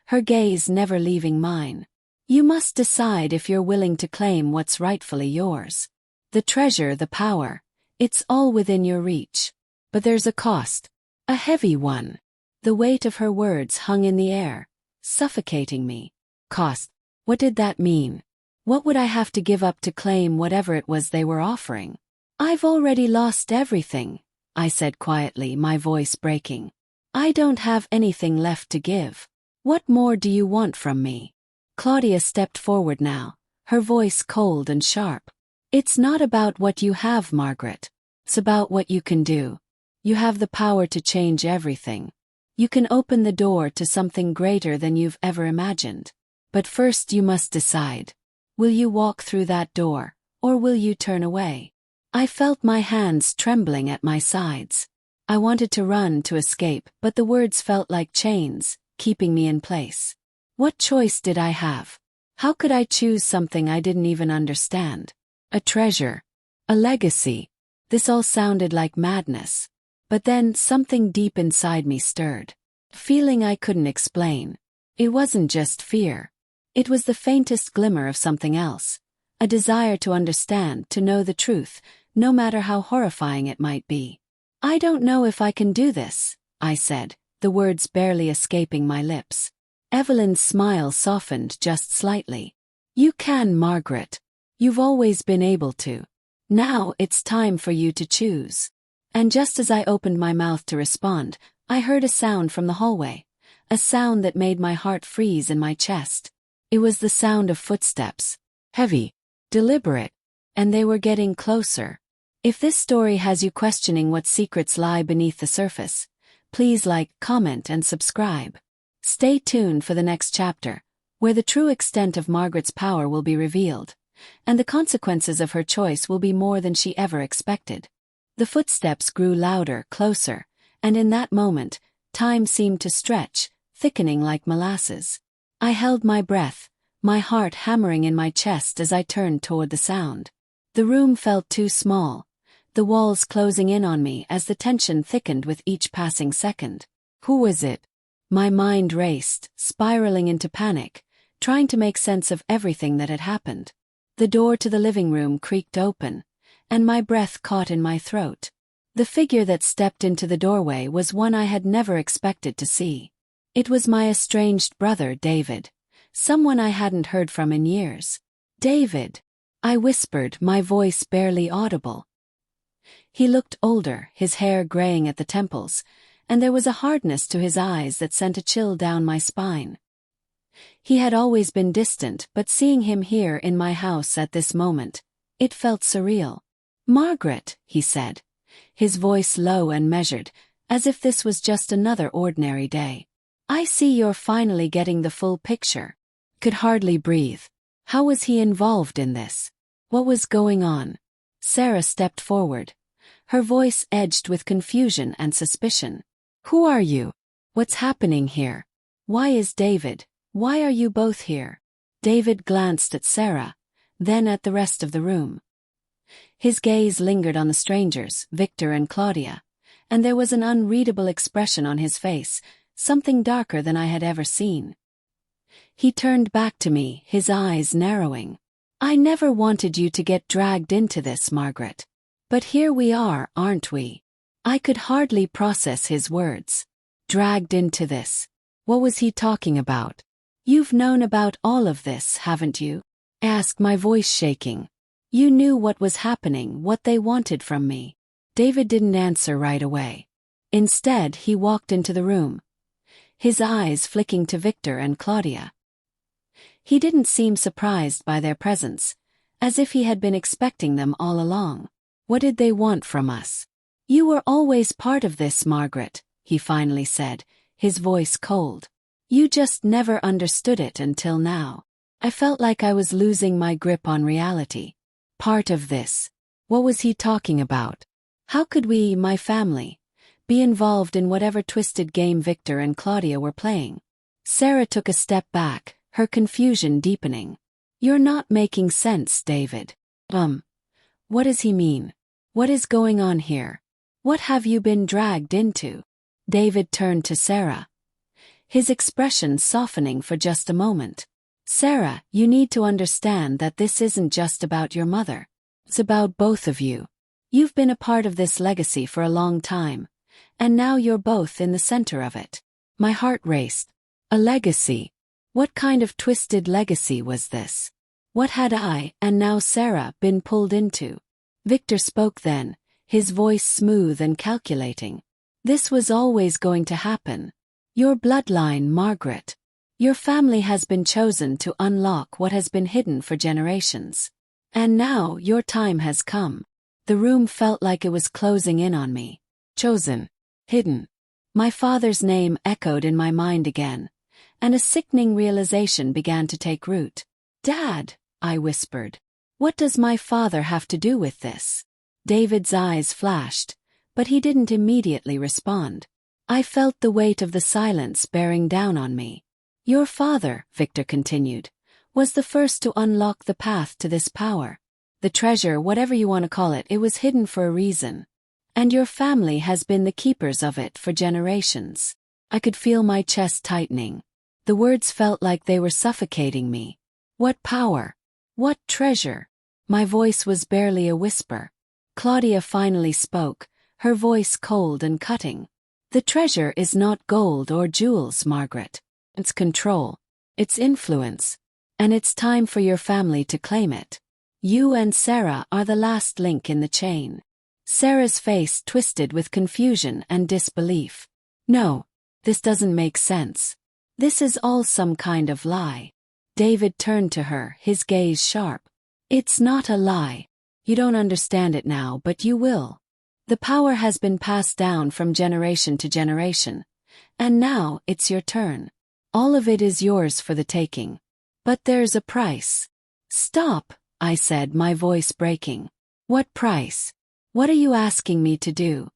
her gaze never leaving mine. "You must decide if you're willing to claim what's rightfully yours. The treasure, the power, it's all within your reach. But there's a cost. A heavy one." The weight of her words hung in the air, suffocating me. Cost. What did that mean? What would I have to give up to claim whatever it was they were offering? "I've already lost everything," I said quietly, my voice breaking. "I don't have anything left to give. What more do you want from me?" Claudia stepped forward now, her voice cold and sharp. "It's not about what you have, Margaret. It's about what you can do. You have the power to change everything. You can open the door to something greater than you've ever imagined. But first you must decide. Will you walk through that door, or will you turn away?" I felt my hands trembling at my sides. I wanted to run, to escape, but the words felt like chains, keeping me in place. What choice did I have? How could I choose something I didn't even understand? A treasure. A legacy. This all sounded like madness. But then something deep inside me stirred. A feeling I couldn't explain. It wasn't just fear. It was the faintest glimmer of something else. A desire to understand, to know the truth, no matter how horrifying it might be. "I don't know if I can do this," I said, the words barely escaping my lips. Evelyn's smile softened just slightly. "You can, Margaret. You've always been able to. Now it's time for you to choose." And just as I opened my mouth to respond, I heard a sound from the hallway. A sound that made my heart freeze in my chest. It was the sound of footsteps. Heavy, deliberate, and they were getting closer. If this story has you questioning what secrets lie beneath the surface, please like, comment, and subscribe. Stay tuned for the next chapter, where the true extent of Margaret's power will be revealed, and the consequences of her choice will be more than she ever expected. The footsteps grew louder, closer, and in that moment, time seemed to stretch, thickening like molasses. I held my breath, my heart hammering in my chest as I turned toward the sound. The room felt too small, the walls closing in on me as the tension thickened with each passing second. Who was it? My mind raced, spiraling into panic, trying to make sense of everything that had happened. The door to the living room creaked open, and my breath caught in my throat. The figure that stepped into the doorway was one I had never expected to see. It was my estranged brother, David, someone I hadn't heard from in years. "David," I whispered, my voice barely audible. He looked older, his hair graying at the temples, and there was a hardness to his eyes that sent a chill down my spine. He had always been distant, but seeing him here in my house at this moment, it felt surreal. "Margaret," he said, his voice low and measured, as if this was just another ordinary day. "I see you're finally getting the full picture." Could hardly breathe. How was he involved in this? What was going on? Sarah stepped forward, her voice edged with confusion and suspicion. "Who are you? What's happening here? Why is David? Why are you both here?" David glanced at Sarah, then at the rest of the room. His gaze lingered on the strangers, Victor and Claudia, and there was an unreadable expression on his face, something darker than I had ever seen. He turned back to me, his eyes narrowing. "I never wanted you to get dragged into this, Margaret. But here we are, aren't we?" I could hardly process his words. Dragged into this. What was he talking about? "You've known about all of this, haven't you?" I asked, my voice shaking. "You knew what was happening, what they wanted from me." David didn't answer right away. Instead, he walked into the room, his eyes flicking to Victor and Claudia. He didn't seem surprised by their presence, as if he had been expecting them all along. "What did they want from us?" "You were always part of this, Margaret," he finally said, his voice cold. "You just never understood it until now." I felt like I was losing my grip on reality. Part of this. What was he talking about? How could we, my family, be involved in whatever twisted game Victor and Claudia were playing? Sarah took a step back, her confusion deepening. "You're not making sense, David." What does he mean? What is going on here? What have you been dragged into?" David turned to Sarah, his expression softening for just a moment. "Sarah, you need to understand that this isn't just about your mother. It's about both of you. You've been a part of this legacy for a long time, and now you're both in the center of it." My heart raced. A legacy? What kind of twisted legacy was this? What had I, and now Sarah, been pulled into? Victor spoke then, his voice smooth and calculating. "This was always going to happen. Your bloodline, Margaret. Your family has been chosen to unlock what has been hidden for generations. And now your time has come." The room felt like it was closing in on me. Chosen. Hidden. My father's name echoed in my mind again, and a sickening realization began to take root. "Dad," I whispered. "What does my father have to do with this?" David's eyes flashed, but he didn't immediately respond. I felt the weight of the silence bearing down on me. "Your father," Victor continued, "was the first to unlock the path to this power. The treasure, whatever you want to call it, it was hidden for a reason. And your family has been the keepers of it for generations. I could feel my chest tightening. The words felt like they were suffocating me. What power! What treasure! My voice was barely a whisper. Claudia finally spoke, her voice cold and cutting. The treasure is not gold or jewels, Margaret. It's control. It's influence. And it's time for your family to claim it. You and Sarah are the last link in the chain. Sarah's face twisted with confusion and disbelief. No, this doesn't make sense. This is all some kind of lie. David turned to her, his gaze sharp. It's not a lie. You don't understand it now, but you will. The power has been passed down from generation to generation. And now it's your turn. All of it is yours for the taking. But there's a price. Stop, I said, my voice breaking. What price? What are you asking me to do?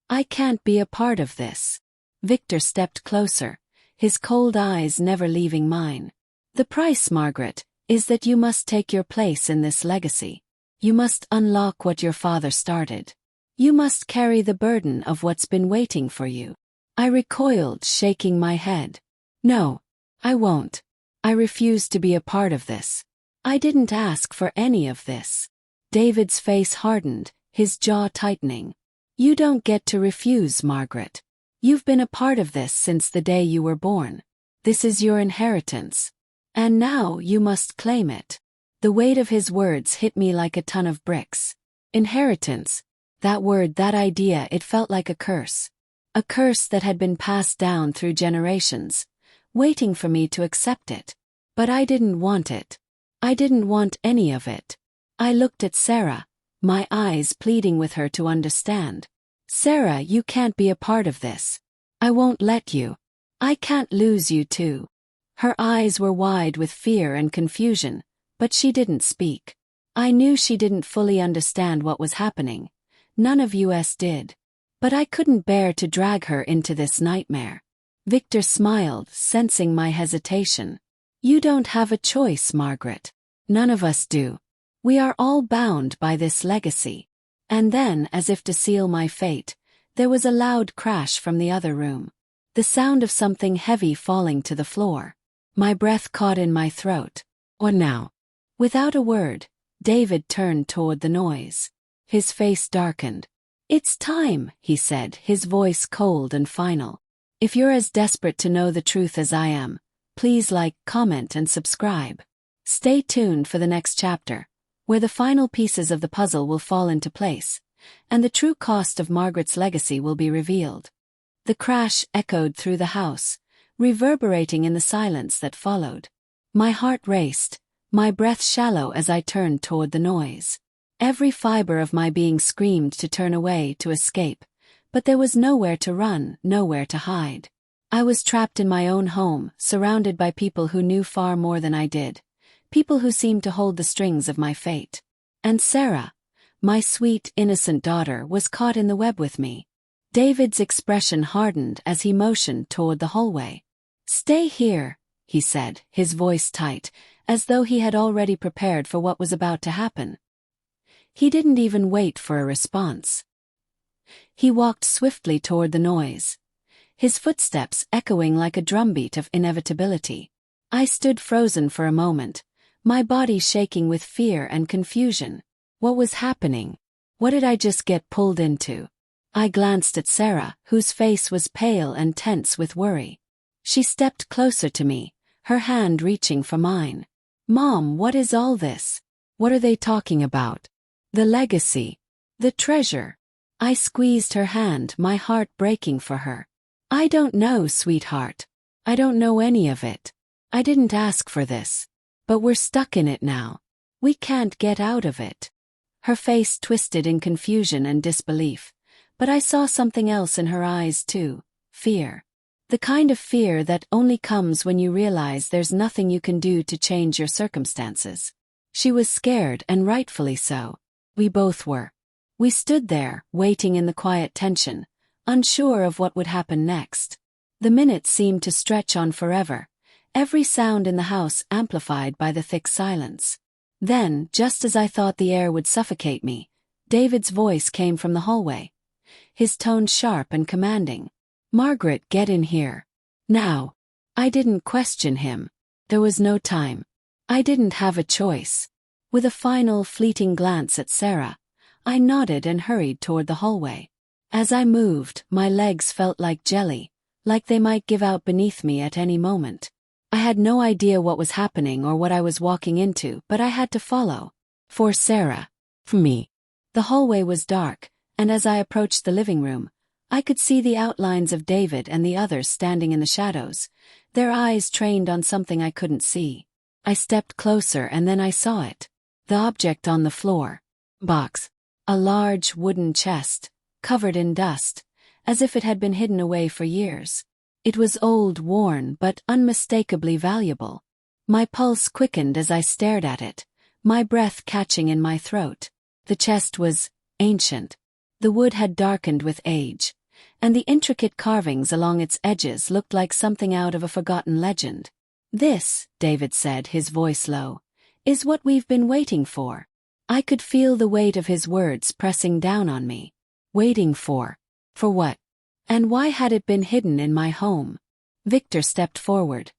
I can't be a part of this. Victor stepped closer, his cold eyes never leaving mine. The price, Margaret, is that you must take your place in this legacy. You must unlock what your father started. You must carry the burden of what's been waiting for you. I recoiled, shaking my head. No, I won't. I refuse to be a part of this. I didn't ask for any of this. David's face hardened, his jaw tightening. You don't get to refuse, Margaret. You've been a part of this since the day you were born. This is your inheritance. And now you must claim it. The weight of his words hit me like a ton of bricks. Inheritance. That word, that idea, it felt like a curse. A curse that had been passed down through generations, waiting for me to accept it. But I didn't want it. I didn't want any of it. I looked at Sarah, my eyes pleading with her to understand. Sarah, you can't be a part of this. I won't let you. I can't lose you too. Her eyes were wide with fear and confusion, but she didn't speak. I knew she didn't fully understand what was happening. None of us did. But I couldn't bear to drag her into this nightmare. Victor smiled, sensing my hesitation. You don't have a choice, Margaret. None of us do. We are all bound by this legacy. And then, as if to seal my fate, there was a loud crash from the other room. The sound of something heavy falling to the floor. My breath caught in my throat. What now? Without a word, David turned toward the noise. His face darkened. It's time, he said, his voice cold and final. If you're as desperate to know the truth as I am, please like, comment, and subscribe. Stay tuned for the next chapter, where the final pieces of the puzzle will fall into place, and the true cost of Margaret's legacy will be revealed. The crash echoed through the house, reverberating in the silence that followed. My heart raced, my breath shallow as I turned toward the noise. Every fiber of my being screamed to turn away, to escape, but there was nowhere to run, nowhere to hide. I was trapped in my own home, surrounded by people who knew far more than I did, people who seemed to hold the strings of my fate. And Sarah, my sweet, innocent daughter, was caught in the web with me. David's expression hardened as he motioned toward the hallway. Stay here, he said, his voice tight, as though he had already prepared for what was about to happen. He didn't even wait for a response. He walked swiftly toward the noise, his footsteps echoing like a drumbeat of inevitability. I stood frozen for a moment, my body shaking with fear and confusion. What was happening? What did I just get pulled into? I glanced at Sarah, whose face was pale and tense with worry. She stepped closer to me, her hand reaching for mine. Mom, what is all this? What are they talking about? The legacy. The treasure. I squeezed her hand, my heart breaking for her. I don't know, sweetheart. I don't know any of it. I didn't ask for this. But we're stuck in it now. We can't get out of it. Her face twisted in confusion and disbelief. But I saw something else in her eyes too. Fear. The kind of fear that only comes when you realize there's nothing you can do to change your circumstances. She was scared, and rightfully so. We both were. We stood there, waiting in the quiet tension, unsure of what would happen next. The minutes seemed to stretch on forever, every sound in the house amplified by the thick silence. Then, just as I thought the air would suffocate me, David's voice came from the hallway, his tone sharp and commanding. "Margaret, get in here. Now." I didn't question him. There was no time. I didn't have a choice. With a final, fleeting glance at Sarah, I nodded and hurried toward the hallway. As I moved, my legs felt like jelly, like they might give out beneath me at any moment. I had no idea what was happening or what I was walking into, but I had to follow. For Sarah. For me. The hallway was dark, and as I approached the living room, I could see the outlines of David and the others standing in the shadows, their eyes trained on something I couldn't see. I stepped closer and then I saw it. The object on the floor. Box. A large wooden chest, covered in dust, as if it had been hidden away for years. It was old, worn, but unmistakably valuable. My pulse quickened as I stared at it, my breath catching in my throat. The chest was ancient. The wood had darkened with age, and the intricate carvings along its edges looked like something out of a forgotten legend. "This," David said, his voice low, "is what we've been waiting for." I could feel the weight of his words pressing down on me. Waiting for? For what? And why had it been hidden in my home? Victor stepped forward,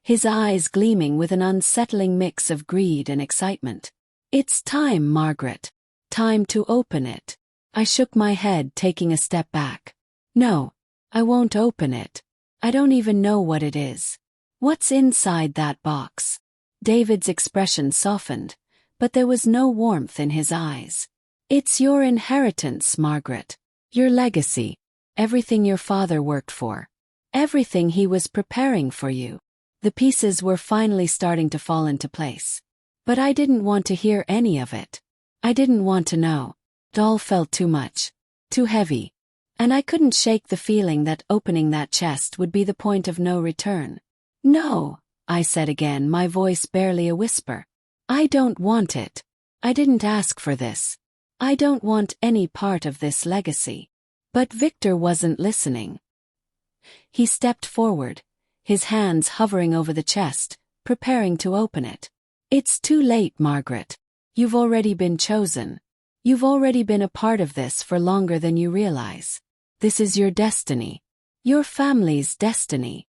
his eyes gleaming with an unsettling mix of greed and excitement. "It's time, Margaret. Time to open it." I shook my head, taking a step back. "No, I won't open it. I don't even know what it is. What's inside that box?" David's expression softened, but there was no warmth in his eyes. "It's your inheritance, Margaret. Your legacy. Everything your father worked for. Everything he was preparing for you." The pieces were finally starting to fall into place. But I didn't want to hear any of it. I didn't want to know. It all felt too much. Too heavy. And I couldn't shake the feeling that opening that chest would be the point of no return. "No," I said again, my voice barely a whisper. "I don't want it. I didn't ask for this. I don't want any part of this legacy." But Victor wasn't listening. He stepped forward, his hands hovering over the chest, preparing to open it. "It's too late, Margaret. You've already been chosen. You've already been a part of this for longer than you realize. This is your destiny. Your family's destiny."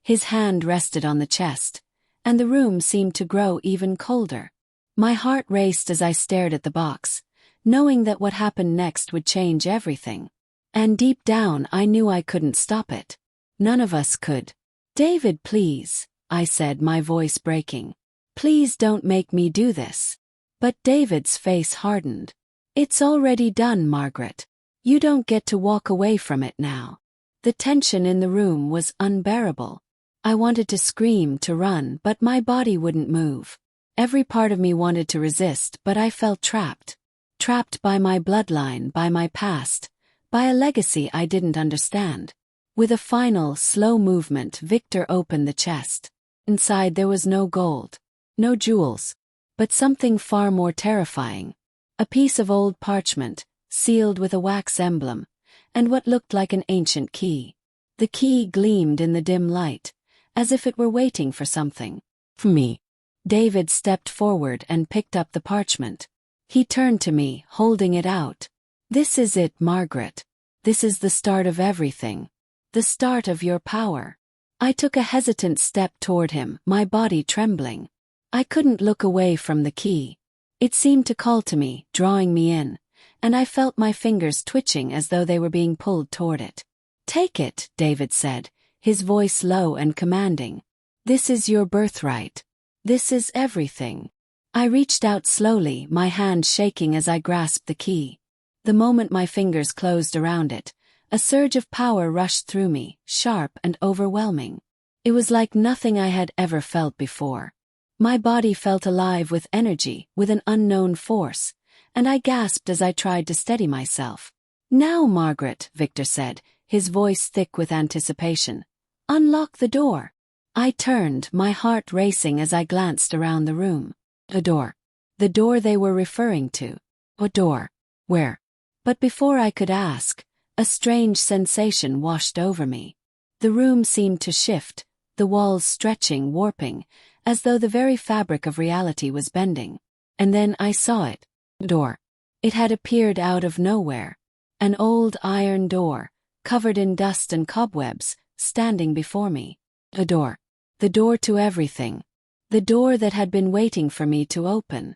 His hand rested on the chest, and the room seemed to grow even colder. My heart raced as I stared at the box, knowing that what happened next would change everything. And deep down I knew I couldn't stop it. None of us could. "David, please," I said, my voice breaking. "Please don't make me do this." But David's face hardened. "It's already done, Margaret. You don't get to walk away from it now." The tension in the room was unbearable. I wanted to scream, to run, but my body wouldn't move. Every part of me wanted to resist, but I felt trapped. Trapped by my bloodline, by my past, by a legacy I didn't understand. With a final, slow movement, Victor opened the chest. Inside there was no gold, no jewels, but something far more terrifying. A piece of old parchment, sealed with a wax emblem, and what looked like an ancient key. The key gleamed in the dim light, as if it were waiting for something. For me. David stepped forward and picked up the parchment. He turned to me, holding it out. "This is it, Margaret. This is the start of everything. The start of your power." I took a hesitant step toward him, my body trembling. I couldn't look away from the key. It seemed to call to me, drawing me in, and I felt my fingers twitching as though they were being pulled toward it. "Take it," David said, his voice low and commanding. "This is your birthright. This is everything." I reached out slowly, my hand shaking as I grasped the key. The moment my fingers closed around it, a surge of power rushed through me, sharp and overwhelming. It was like nothing I had ever felt before. My body felt alive with energy, with an unknown force, and I gasped as I tried to steady myself. "Now, Margaret," Victor said, his voice thick with anticipation. "Unlock the door." I turned, my heart racing as I glanced around the room. A door. The door they were referring to. A door. Where? But before I could ask, a strange sensation washed over me. The room seemed to shift, the walls stretching, warping, as though the very fabric of reality was bending. And then I saw it. Door. It had appeared out of nowhere. An old iron door, covered in dust and cobwebs, standing before me. A door. The door to everything. The door that had been waiting for me to open.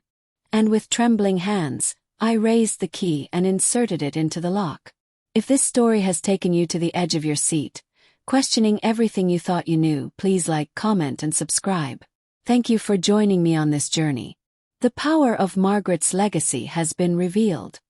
And with trembling hands, I raised the key and inserted it into the lock. If this story has taken you to the edge of your seat, questioning everything you thought you knew, please like, comment, and subscribe. Thank you for joining me on this journey. The power of Margaret's legacy has been revealed.